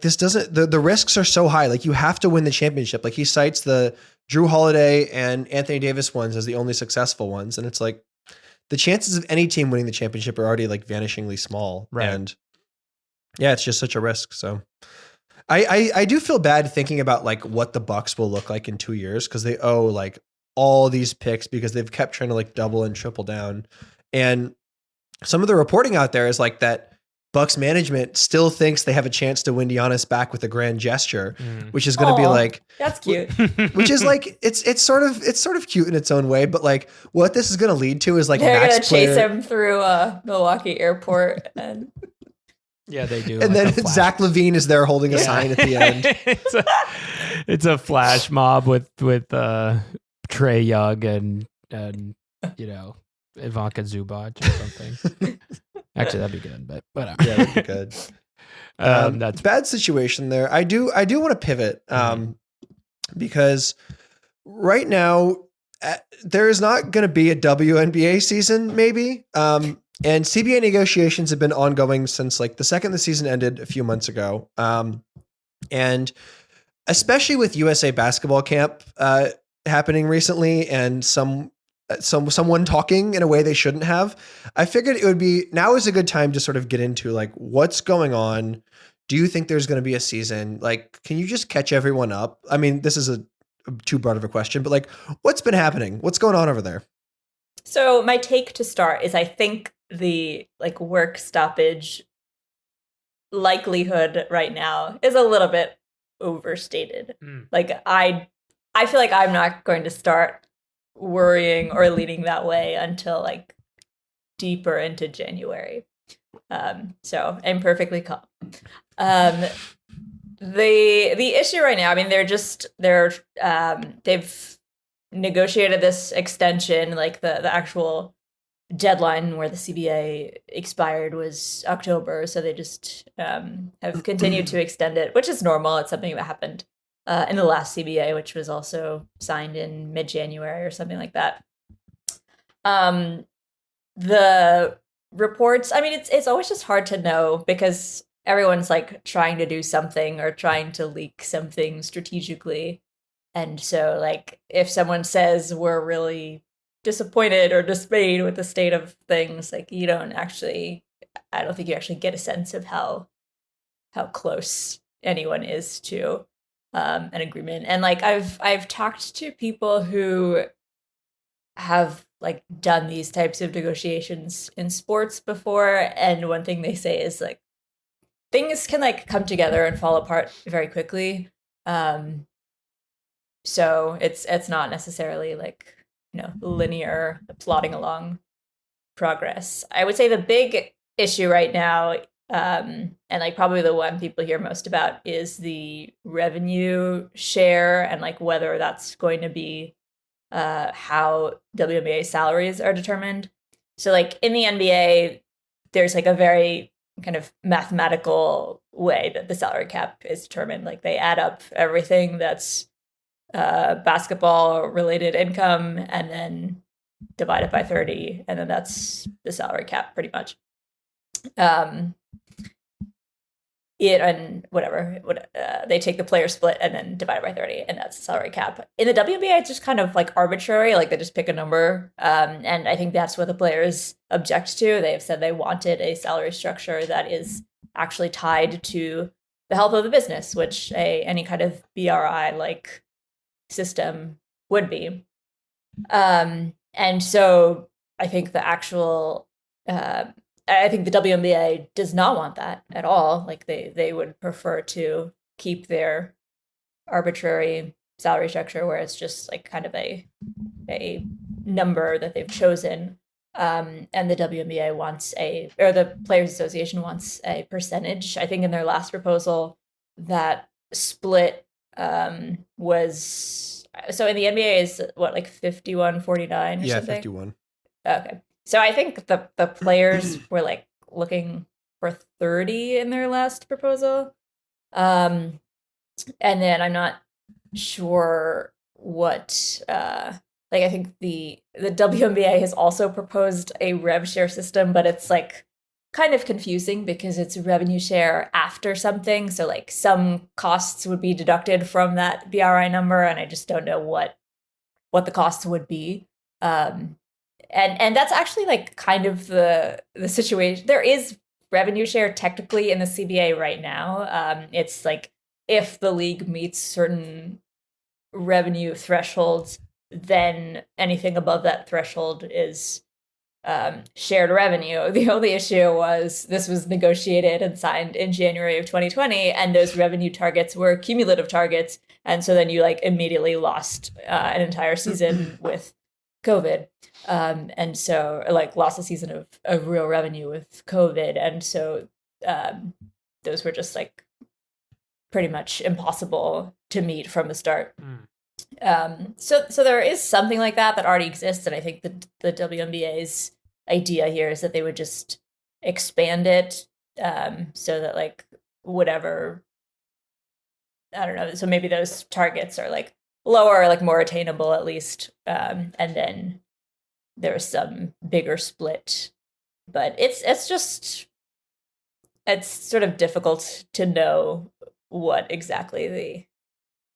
this doesn't, the risks are so high. Like you have to win the championship. Like he cites the Drew Holiday and Anthony Davis ones as the only successful ones. And it's like the chances of any team winning the championship are already like vanishingly small. Right. And yeah, it's just such a risk. So I do feel bad thinking about like what the Bucks will look like in 2 years, because they owe like all these picks because they've kept trying to like double and triple down. And some of the reporting out there is like that Bucks management still thinks they have a chance to win Giannis back with a grand gesture, which is going to be like, that's cute. Which is like, it's sort of cute in its own way, but like what this is going to lead to is like they're going to chase him through Milwaukee airport and yeah, they do. And then Zach LaVine is there holding a sign at the end. it's a flash mob with Trae Young and you know, Ivanka Zubac or something. Actually, that'd be good, but whatever. Yeah, that'd be good. That's bad situation there. I do want to pivot because right now there is not going to be a WNBA season, maybe. And CBA negotiations have been ongoing since like the second the season ended a few months ago. And especially with USA basketball camp happening recently and someone talking in a way they shouldn't have, I figured it would be, now is a good time to sort of get into like what's going on. Do you think there's going to be a season? Like, can you just catch everyone up? I mean, this is a too broad of a question, but like what's been happening? What's going on over there? So my take to start is I think the like work stoppage likelihood right now is a little bit overstated. Like I feel like I'm not going to start worrying or leaning that way until like deeper into January. So I'm perfectly calm. The issue right now, I mean, they've negotiated this extension, like the actual deadline where the CBA expired was October, so they just have continued to extend it, which is normal. It's something that happened in the last CBA, which was also signed in mid-January or something like that. The reports, I mean, it's always just hard to know because everyone's like trying to do something or trying to leak something strategically. And so like if someone says we're really disappointed or dismayed with the state of things, like I don't think you actually get a sense of how close anyone is to an agreement. And like I've talked to people who have like done these types of negotiations in sports before, and one thing they say is like things can like come together and fall apart very quickly. So it's not necessarily like, linear plodding along progress. I would say the big issue right now, and like probably the one people hear most about, is the revenue share and like whether that's going to be how WNBA salaries are determined. So like in the NBA, there's like a very kind of mathematical way that the salary cap is determined. Like they add up everything that's basketball related income and then divide it by 30, and then that's the salary cap pretty much. They take the player split and then divide it by 30, and that's the salary cap. In the WNBA, it's just kind of like arbitrary, like they just pick a number, and I think that's what the players object to. They've said they wanted a salary structure that is actually tied to the health of the business, which any kind of BRI like system would be. And so I think the WNBA does not want that at all. Like they would prefer to keep their arbitrary salary structure where it's just like kind of a number that they've chosen. And the WNBA or the Players Association wants a percentage. I think in their last proposal, that split was, so in the NBA is what, like 51-49 or something? Yeah, 51. Okay. So I think the players were like looking for 30 in their last proposal. And then I'm not sure what I think the WNBA has also proposed a rev share system, but it's like kind of confusing because it's revenue share after something. So like some costs would be deducted from that BRI number, and I just don't know what the costs would be. And that's actually like kind of the situation. There is revenue share technically in the CBA right now. It's like if the league meets certain revenue thresholds, then anything above that threshold is shared revenue. The only issue was this was negotiated and signed in January of 2020, and those revenue targets were cumulative targets. And so then you like immediately lost an entire season with COVID. And so like lost a season of real revenue with COVID. And so those were just like pretty much impossible to meet from the start. So there is something like that already exists. And I think the WNBA's idea here is that they would just expand it so that like whatever, I don't know. So maybe those targets are like lower, like more attainable at least. And then there's some bigger split, but it's sort of difficult to know what exactly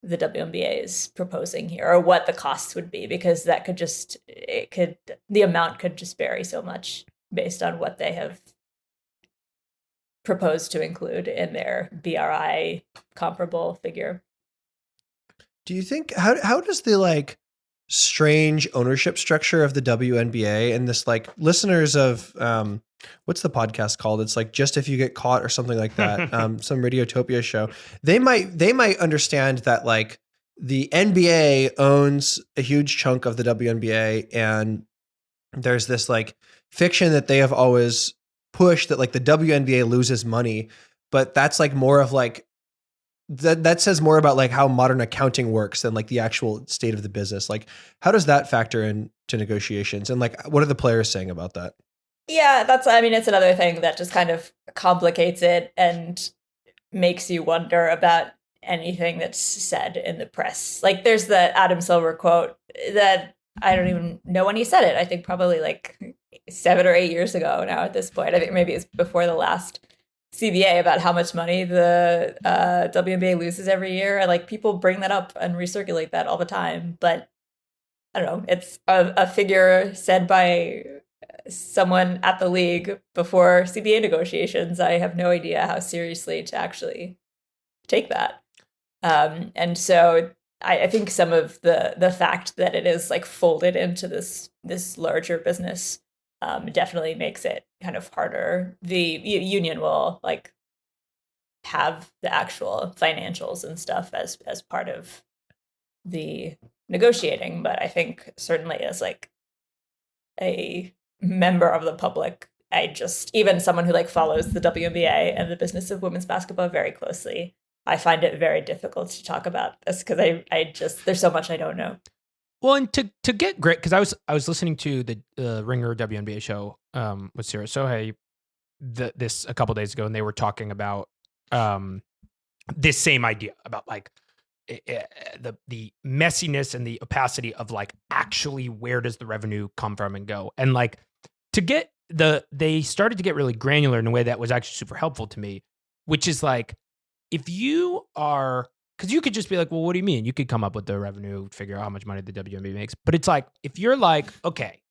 the WNBA is proposing here or what the costs would be, because that the amount could just vary so much based on what they have proposed to include in their BRI comparable figure. Do you think how does the like strange ownership structure of the WNBA and this like listeners of what's the podcast called? It's like Just If You Get Caught or something like that. Some Radiotopia show. They might understand that like the NBA owns a huge chunk of the WNBA, and there's this like fiction that they have always pushed that like the WNBA loses money, but that's like more of like that says more about like how modern accounting works than like the actual state of the business. Like, how does that factor into negotiations, and like what are the players saying about that? Yeah, I mean, it's another thing that just kind of complicates it and makes you wonder about anything that's said in the press. Like, there's the Adam Silver quote that I don't even know when he said it. I think probably like 7 or 8 years ago now at this point. I think maybe it's before the last CBA, about how much money the WNBA loses every year. And like, people bring that up and recirculate that all the time. But I don't know, it's a figure said by someone at the league before CBA negotiations. I have no idea how seriously to actually take that. And so I think some of the fact that it is like folded into this larger business definitely makes it kind of harder. The union will like have the actual financials and stuff as part of the negotiating, but I think certainly as like a member of the public, even someone who like follows the WNBA and the business of women's basketball very closely, I find it very difficult to talk about this because I just there's so much I don't know. Well, and to get great, because I was listening to the Ringer WNBA show with Sarah Sohei this a couple days ago, and they were talking about this same idea about like the messiness and the opacity of like actually where does the revenue come from and go, and like they started to get really granular in a way that was actually super helpful to me, which is like, if you are, because you could just be like, well, what do you mean? You could come up with the revenue, figure out how much money the WNBA makes. But it's like, if you're like, okay,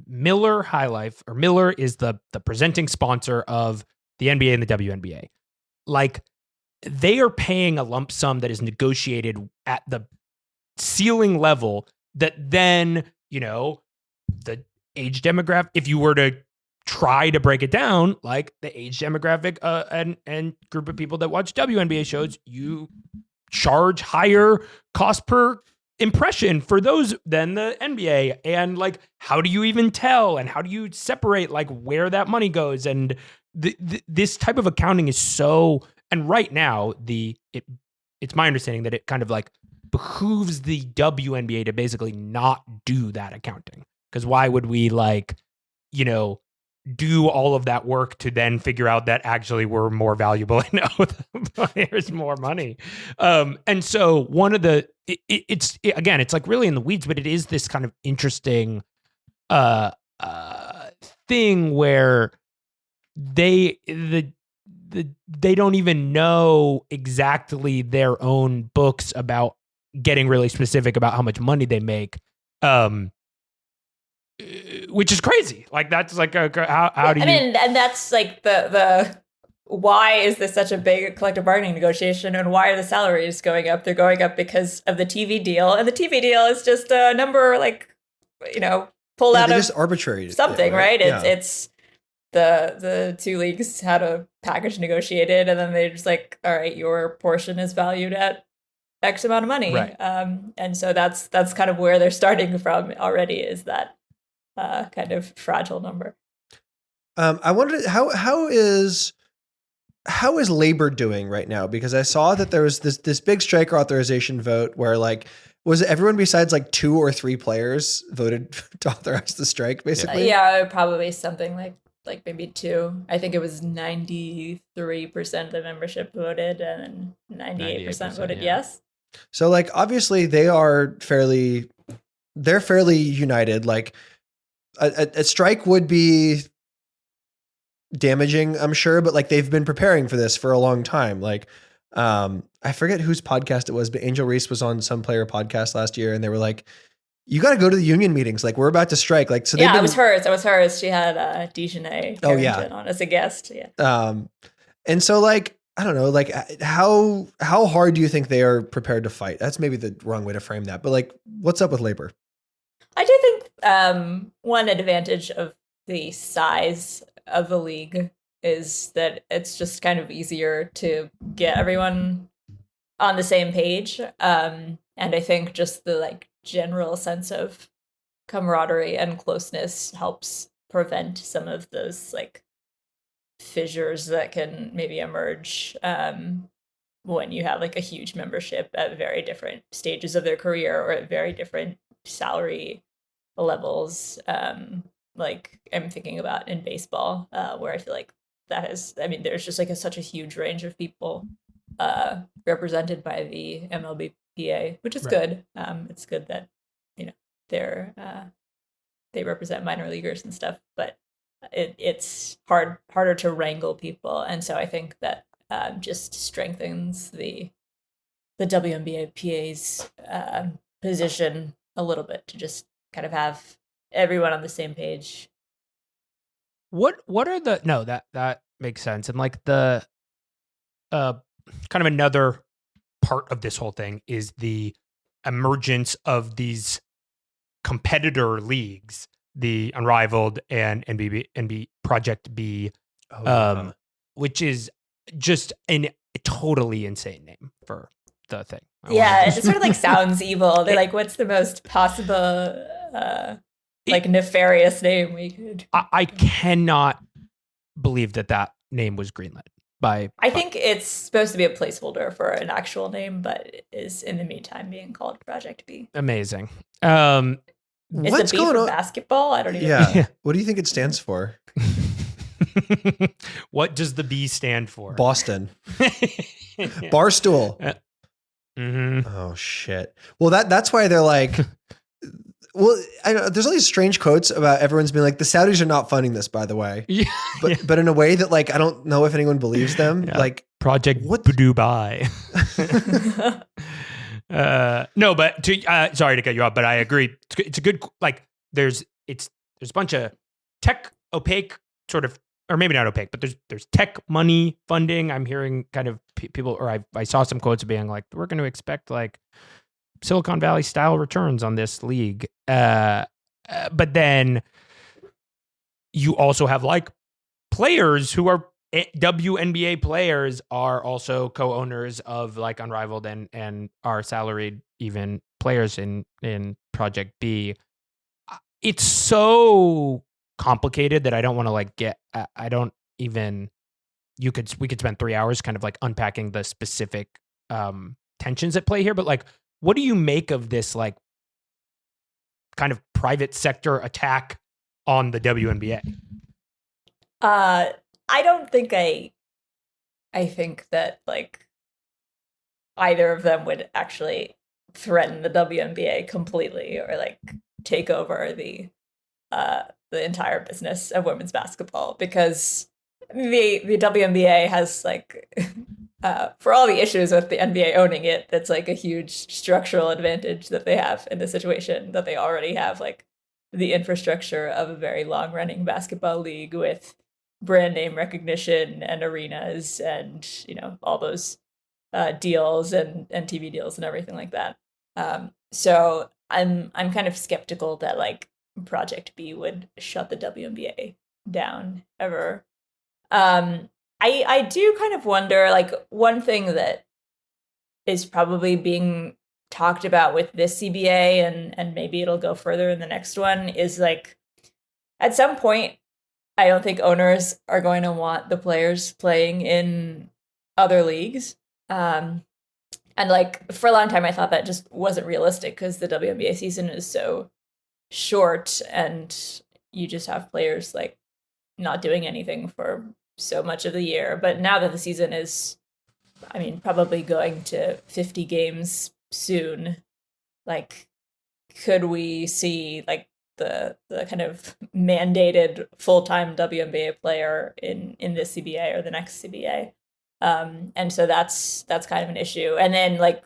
Miller High Life, or Miller is the presenting sponsor of the NBA and the WNBA. Like, they are paying a lump sum that is negotiated at the ceiling level that then, the age demographic, if you were to try to break it down, like the age demographic and group of people that watch WNBA shows, you charge higher cost per impression for those than the NBA. And like, how do you even tell, and how do you separate like where that money goes? And this type of accounting is so, and right now it's my understanding that it kind of like behooves the WNBA to basically not do that accounting, because why would we like, do all of that work to then figure out that actually we're more valuable and there's more money. And so one of it's like really in the weeds, but it is this kind of interesting thing where they don't even know exactly their own books about getting really specific about how much money they make. Which is crazy. Like, that's like how do you? I mean, and that's like the why is this such a big collective bargaining negotiation, and why are the salaries going up? They're going up because of the TV deal, and the TV deal is just a number like pulled out of just arbitrary something, right? It's the two leagues had a package negotiated, and then they're just like, all right, your portion is valued at X amount of money, right? And so that's kind of where they're starting from already, is that kind of fragile number. I wondered how is labor doing right now? Because I saw that there was this big strike authorization vote where like, was it everyone besides like 2 or 3 players voted to authorize the strike, basically? Yeah, probably something like maybe 2. I think it was 93% of the membership voted, and 98% voted yes. So like, obviously they're fairly united. Like, a strike would be damaging, I'm sure, but like, they've been preparing for this for a long time. Like, I forget whose podcast it was, but Angel Reese was on some player podcast last year, and they were like, you got to go to the union meetings. Like, we're about to strike. Like, so yeah, it was hers. She had Dejanay Carrington on as a guest. Yeah. And so like, I don't know, like how hard do you think they are prepared to fight? That's maybe the wrong way to frame that, but like, what's up with labor? I do think one advantage of the size of the league is that it's just kind of easier to get everyone on the same page. And I think just the like general sense of camaraderie and closeness helps prevent some of those like fissures that can maybe emerge when you have like a huge membership at very different stages of their career or at very different salary levels. Like I'm thinking about in baseball, where I feel like there's just like such a huge range of people represented by the MLBPA, which is good. It's good that they represent minor leaguers and stuff, but it's harder to wrangle people, and so I think that just strengthens the WNBAPA's position a little bit to just kind of have everyone on the same page. What are that makes sense. And like the kind of another part of this whole thing is the emergence of these competitor leagues, the Unrivaled and NB Project B, which is just a totally insane name for the thing. Yeah, it sort of like sounds evil. They're like, what's the most possible nefarious name we could? I cannot believe that name was greenlit by. I think it's supposed to be a placeholder for an actual name, but it is in the meantime being called Project B. Amazing. Is What's the B going for on? Basketball? I don't even know. Yeah. What do you think it stands for? What does the B stand for? Boston. Barstool. Mm-hmm. Oh shit. Well, that's why they're like. Well, I know there's all these strange quotes about everyone's being like, the Saudis are not funding this, by the way. Yeah. But in a way that like I don't know if anyone believes them. Yeah. Like Project Dubai. No, but sorry to cut you off, but I agree. It's a good there's a bunch of tech opaque sort of, or maybe not opaque, but there's tech money funding. I'm hearing kind of people, or I saw some quotes being like, we're going to expect like Silicon Valley style returns on this league. But then you also have like players who are WNBA players are also co-owners of like Unrivaled and are salaried even players in Project B. It's so complicated that I don't want to like I don't even, we could spend 3 hours kind of like unpacking the specific tensions at play here, but like, what do you make of this like kind of private sector attack on the WNBA? I don't think I think that like either of them would actually threaten the WNBA completely or like take over the entire business of women's basketball, because the WNBA has like for all the issues with the NBA owning it, that's like a huge structural advantage that they have in the situation that they already have like the infrastructure of a very long running basketball league with brand name recognition and arenas and all those deals and TV deals and everything like that. So I'm kind of skeptical that like Project B would shut the WNBA down ever. I do kind of wonder, like, one thing that is probably being talked about with this CBA and maybe it'll go further in the next one is like, at some point, I don't think owners are going to want the players playing in other leagues. And like for a long time, I thought that just wasn't realistic because the WNBA season is so short and you just have players like not doing anything for so much of the year. But now that the season is, probably going to 50 games soon, like, could we see like the kind of mandated full-time WNBA player in this CBA or the next CBA? And so that's kind of an issue. And then like,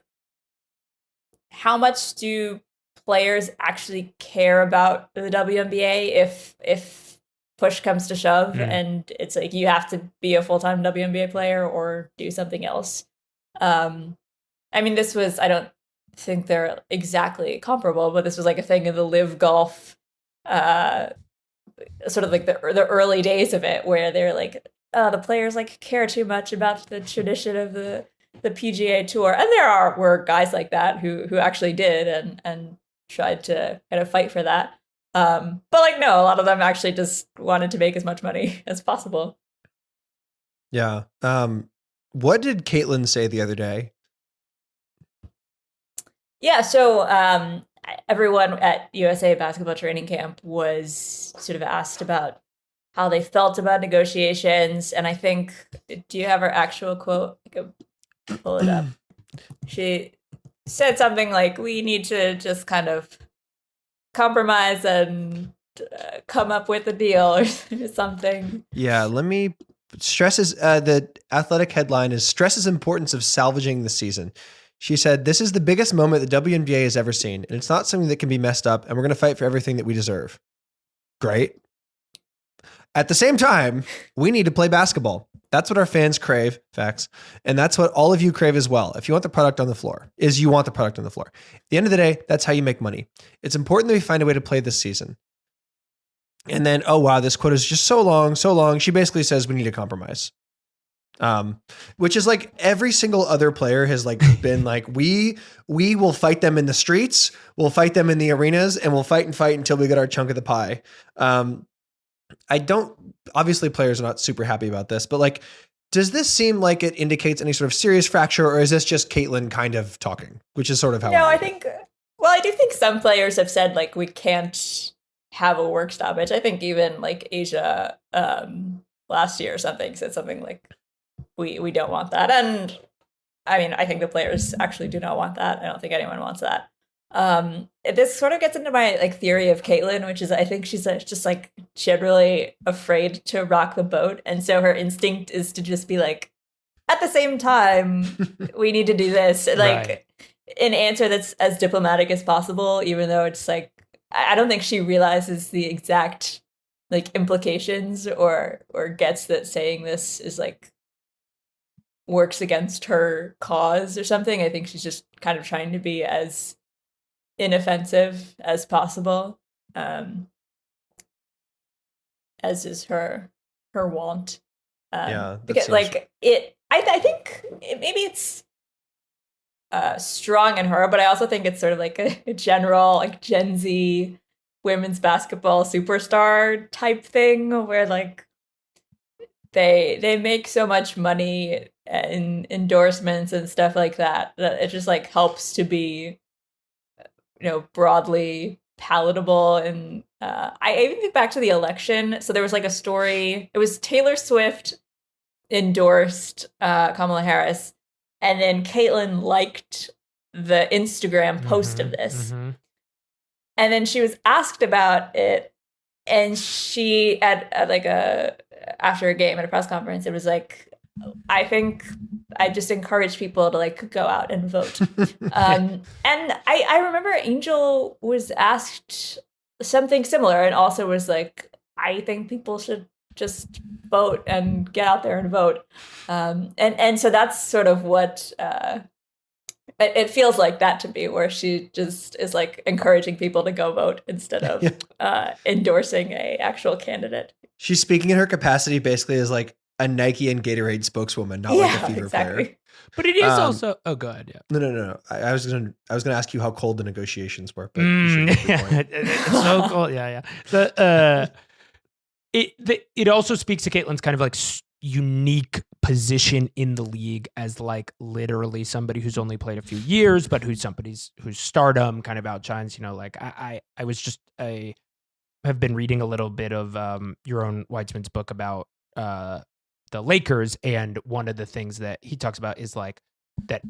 how much do players actually care about the WNBA if push comes to shove and it's like you have to be a full-time WNBA player or do something else? This was, I don't think they're exactly comparable, but this was like a thing in the Live Golf sort of like the early days of it, where they're like, oh, the players like care too much about the tradition of the PGA Tour, and were guys like that who actually did and tried to kind of fight for that. But like, no, a lot of them actually just wanted to make as much money as possible. Yeah. What did Caitlin say the other day? Yeah, so everyone at USA basketball training camp was sort of asked about how they felt about negotiations, and I think, do you have her actual quote? I could pull it up. She said something like, "We need to just kind of compromise and come up with a deal," or something. Yeah, let me stresses the Athletic headline is stresses importance of salvaging the season. She said, "This is the biggest moment the WNBA has ever seen, and it's not something that can be messed up, and we're going to fight for everything that we deserve." Great. At the same time, we need to play basketball. That's what our fans crave, facts. And that's what all of you crave as well. If you want the product on the floor, you want the product on the floor. At the end of the day, that's how you make money. It's important that we find a way to play this season. And then, oh wow, this quote is just so long. She basically says we need to compromise. Which is like every single other player has like been like, we will fight them in the streets, we'll fight them in the arenas, and we'll fight until we get our chunk of the pie. Obviously players are not super happy about this, but like, does this seem like it indicates any sort of serious fracture, or is this just Caitlin kind of talking, which is sort of how I do think some players have said like, we can't have a work stoppage. I think even like Asia last year or something said something like, we don't want that. And I mean, I think the players actually do not want that. I don't think anyone wants that. This sort of gets into my like theory of Caitlin, which is I think she's just like generally afraid to rock the boat. And so her instinct is to just be like, at the same time, we need to do this. Like Right. an answer that's as diplomatic as possible, even though it's like, I don't think she realizes the exact like implications or gets that saying this is like works against her cause or something. I think she's just kind of trying to be as inoffensive as possible, as is her wont. Because like I think maybe it's strong in her, but I also think it's sort of like a general like Gen Z women's basketball superstar type thing, where like they make so much money in endorsements and stuff like that it just like helps to be, broadly palatable. And I even think back to the election. So there was like a story. It was Taylor Swift endorsed Kamala Harris, and then Caitlin liked the Instagram post of this. Mm-hmm. And then she was asked about it, and she at like after a game at a press conference, it was like, I think I just encourage people to like go out and vote. And I remember Angel was asked something similar and also was like, I think people should just vote and get out there and vote. And so that's sort of what it feels like that to me, where she just is like encouraging people to go vote instead of endorsing a actual candidate. She's speaking in her capacity basically as like a Nike and Gatorade spokeswoman, not like a Fever player. But it is also go ahead. Yeah. No. I was gonna ask you how cold the negotiations were, but you should make your point. It's so cold. Yeah. It also speaks to Caitlin's kind of like unique position in the league as like literally somebody who's only played a few years, but who's whose stardom kind of outshines. Like I have been reading a little bit of Yaron Weitzman's book about the Lakers, and one of the things that he talks about is like that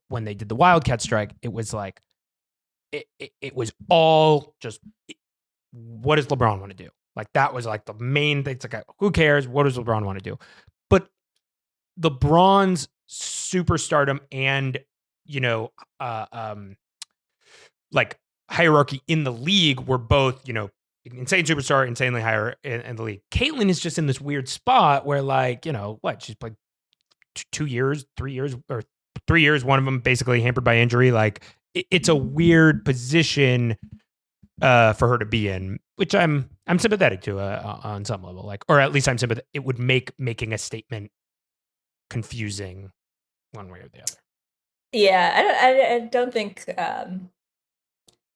when they did the Wildcat strike, it was like it was all just, what does LeBron want to do? Like that was like the main thing. It's like, who cares? What does LeBron want to do? But LeBron's superstardom and like hierarchy in the league were both insane superstar, insanely higher in the league. Caitlin is just in this weird spot where like, she's played 2 years, 3 years, or 3 years, one of them basically hampered by injury. Like it's a weird position for her to be in, which I'm sympathetic to on some level, like, or at least I'm sympathetic. It would make making a statement confusing one way or the other. Yeah, I don't think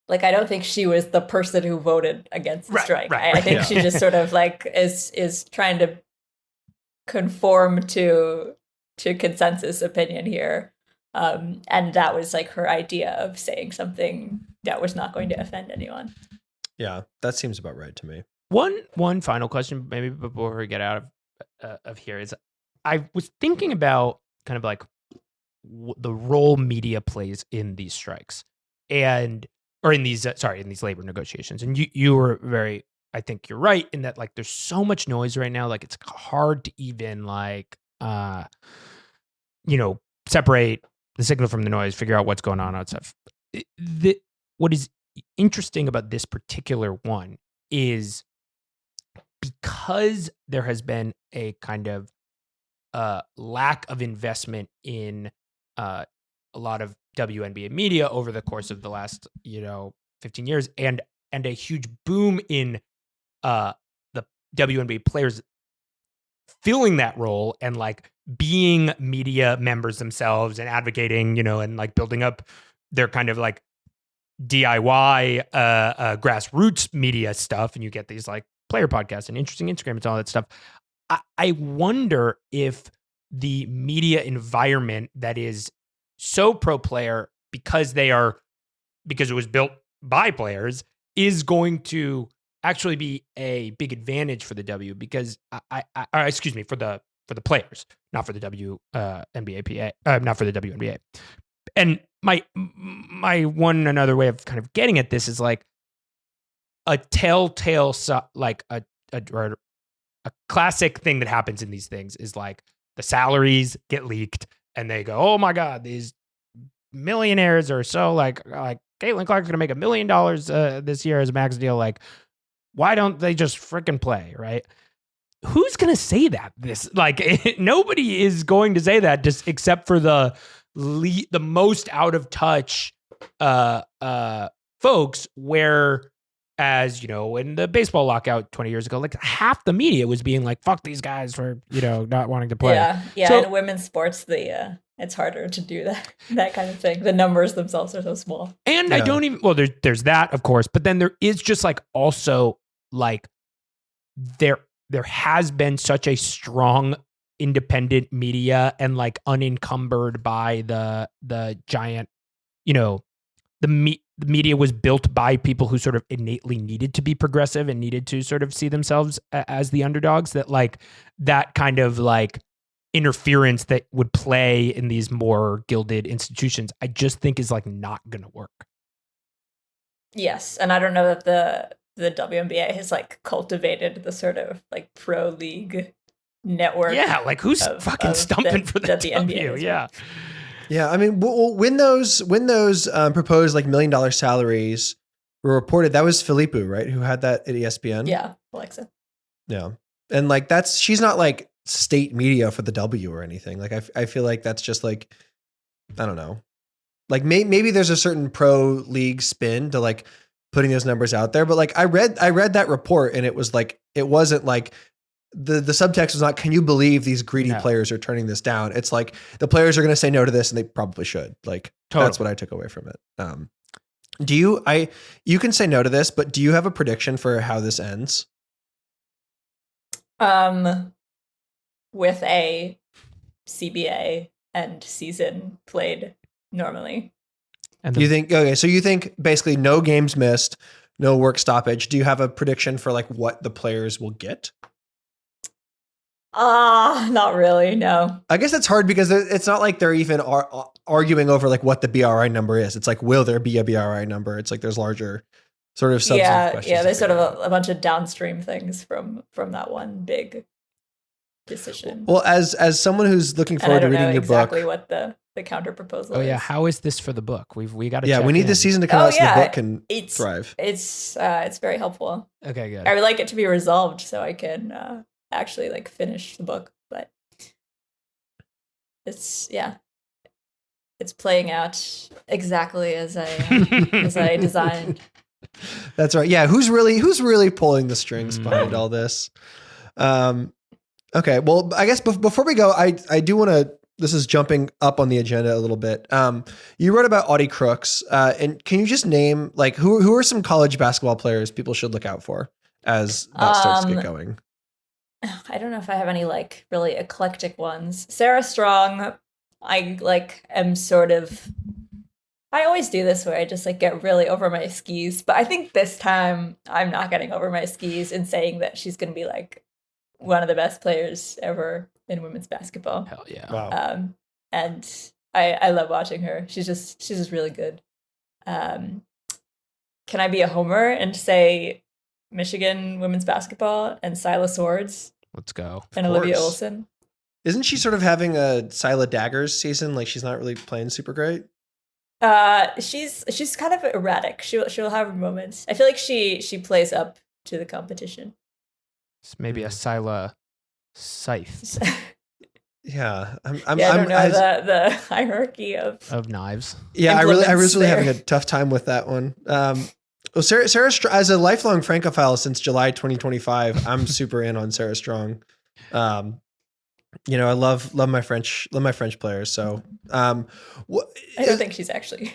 like I don't think she was the person who voted against the strike. I think she just sort of like is trying to conform to consensus opinion here. And that was like her idea of saying something that was not going to offend anyone. Yeah, that seems about right to me. One final question, maybe before we get out of here, is I was thinking about kind of like the role media plays in these strikes or in these in these labor negotiations. And you were very, I think you're right in that, like, there's so much noise right now, like it's hard to even like separate the signal from the noise, figure out what's going on and stuff. What is interesting about this particular one is because there has been a kind of lack of investment in a lot of WNBA media over the course of the last 15 years, and a huge boom in the WNBA players filling that role and like being media members themselves and advocating, and like building up their kind of like DIY grassroots media stuff, and you get these like player podcasts and interesting Instagram and all that stuff. I wonder if the media environment that is so pro player because it was built by players is going to actually be a big advantage for the W, because for the players, not for the WNBA, not for the WNBA. And my one another way of kind of getting at this is like a telltale, like a classic thing that happens in these things is like the salaries get leaked and they go, oh my God, these millionaires are so like Caitlin Clark's going to make $1 million this year as a max deal. Like, why don't they just freaking play, right? Who's going to say that? Nobody is going to say that, just except for the most out of touch folks, whereas, in the baseball lockout 20 years ago, like half the media was being like, fuck these guys for, not wanting to play. Yeah. So, in women's sports, it's harder to do that kind of thing. The numbers themselves are so small. And I don't even, there's that, of course, but then there is just like also like there has been such a strong independent media and like unencumbered by the giant, the media was built by people who sort of innately needed to be progressive and needed to sort of see themselves as the underdogs, that like that kind of like interference that would play in these more gilded institutions, I just think is like not going to work. Yes. And I don't know that the WNBA has like cultivated the sort of like pro league network. Yeah. Like who's fucking stumping for the W? Yeah. Yeah, I mean, when those proposed like $1 million salaries were reported, that was Filippo, right? Who had that at ESPN? Yeah, Alexa. Yeah, and like she's not like state media for the W or anything. Like I feel like that's just like, I don't know, like maybe there's a certain pro league spin to like putting those numbers out there, but like I read that report and it was like, it wasn't like. The subtext was not, can you believe these greedy players are turning this down? It's like the players are going to say no to this and they probably should. Like That's what I took away from it. You can say no to this, but do you have a prediction for how this ends? With a CBA end season played normally. And you think basically no games missed, no work stoppage. Do you have a prediction for like what the players will get? Not really, no. I guess it's hard because it's not like they're even arguing over like what the BRI number is. It's like, will there be a BRI number? It's like there's larger sort of substantive questions. Yeah, there's sort of a bunch of downstream things from that one big decision. Well, as someone who's looking forward to reading your exactly book, what the counter proposal is. Oh yeah, how is this for the book? We got to. Yeah, we need this season to come out so the book can thrive. It's very helpful. Okay, good. I would like it to be resolved so I can actually like finish the book, but it's playing out exactly as I designed. That's right. Yeah, who's really pulling the strings behind all this? Okay, well, I guess before we go, I do want to. This is jumping up on the agenda a little bit. You wrote about Audie Crooks, and can you just name like who are some college basketball players people should look out for as that starts to get going? I don't know if I have any like really eclectic ones. Sarah Strong, I like am sort of. I always do this where I just like get really over my skis, but I think this time I'm not getting over my skis in saying that she's going to be like one of the best players ever in women's basketball. Hell yeah. Wow. And I love watching her. She's just really good. Can I be a homer and say Michigan women's basketball and Sila Swords Let's go. and Olivia Olson? Isn't she sort of having a Sila Daggers season? Like she's not really playing super great. She's kind of erratic. She'll have moments. I feel like she plays up to the competition. It's maybe a Sila Scythe Yeah, I don't know the hierarchy of knives. Yeah, I was implements really there. having a tough time with that one. Well, Sarah, as a lifelong Francophile since July 2025, I'm super in on Sarah Strong. You know, I love my French players. So, I don't think she's actually.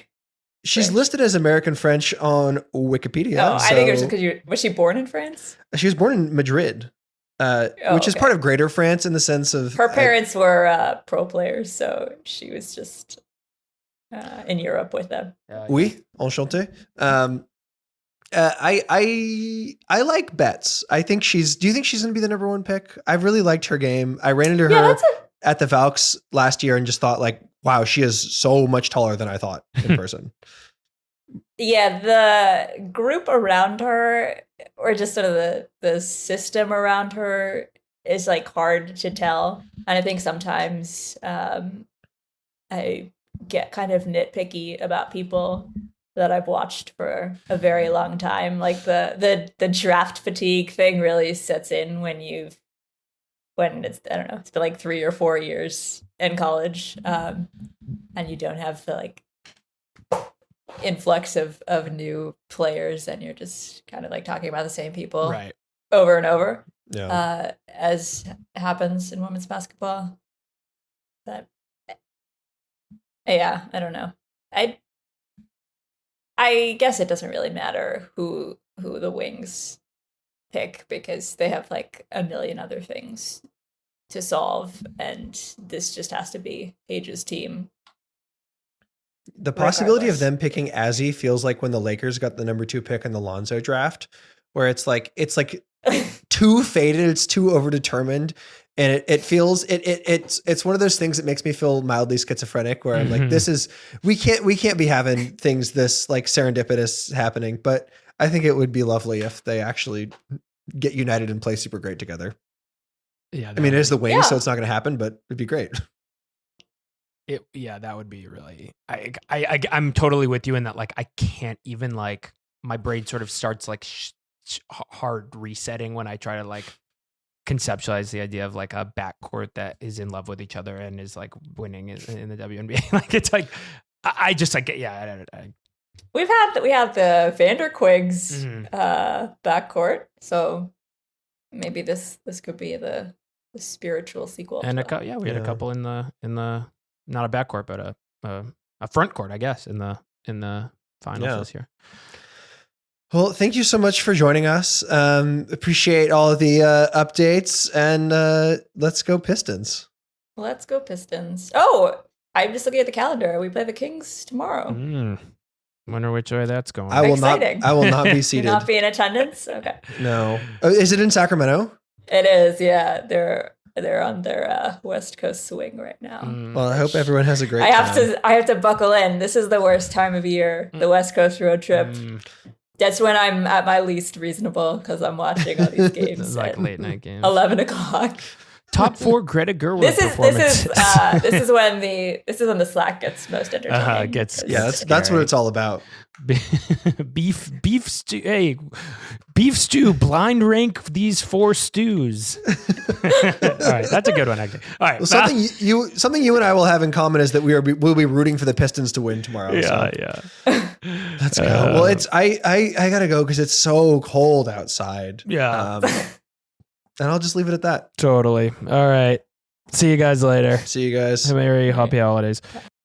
she's French. listed as American French on Wikipedia. Oh, I think it was so- just because was she born in France? She was born in Madrid, which is okay. part of Greater France in the sense of Her parents were pro players, so she was just in Europe with them. Oui, enchanté. I like Betts. I think do you think she's going to be the number one pick? I've really liked her game. I ran into her at the Valks last year and just thought like, wow, she is so much taller than I thought in person. Yeah, the group around her, or just sort of the system around her, is like hard to tell. And I think sometimes I get kind of nitpicky about people that I've watched for a very long time. Like the draft fatigue thing really sets in when it's, I don't know, it's been like 3 or 4 years in college, and you don't have the like influx of new players, and you're just kind of like talking about the same people Right. over and over, Yeah. as happens in women's basketball. But yeah, I don't know. I guess it doesn't really matter who the Wings pick, because they have like a million other things to solve, and this just has to be Paige's team. The possibility of Regardless. them picking Azzy feels like when the Lakers got the number 2 pick in the Lonzo draft, where it's like too faded, it's too overdetermined, and it's one of those things that makes me feel mildly schizophrenic, where I'm like, this is we can't be having things this like serendipitous happening. But I think it would be lovely if they actually get united and play super great together. Yeah. I mean, it is the Wings, Yeah. so it's not going to happen, but it'd be great. That would be really. I'm totally with you in that. Like, I can't even like my brain sort of starts like hard resetting when I try to like conceptualize the idea of like a backcourt that is in love with each other and is like winning in the WNBA. Like, it's like I just like we have the Vanderquigs backcourt, so maybe this could be the spiritual sequel. and to that. we had a couple in the not a backcourt but a front court, I guess, in the finals this year. Well, thank you so much for joining us. Appreciate all of the updates, and let's go Pistons. Let's go Pistons. Oh, I'm just looking at the calendar. We play the Kings tomorrow. Wonder which way that's going. I will Exciting. not. I will not be You'll seated. not be in attendance? Okay. No. Oh, is it in Sacramento? It is, yeah. They're on their West Coast swing right now. Well, I hope everyone has a great I time. have to buckle in. This is the worst time of year, the West Coast road trip. That's when I'm at my least reasonable, because I'm watching all these games It's like at late night games. 11 o'clock. Top 4 Greta Gerwig This performances. is when the Slack gets most entertaining. That's what it's all about. beef stew. Hey, beef stew. Blind rank these 4 stews. All right, that's a good one, actually. All right, well, something you and I will have in common is that we'll be rooting for the Pistons to win tomorrow. Yeah. Let's go. Well, I gotta go because it's so cold outside. Yeah. And I'll just leave it at that. Totally. All right. See you guys later. See you guys. Merry happy holidays.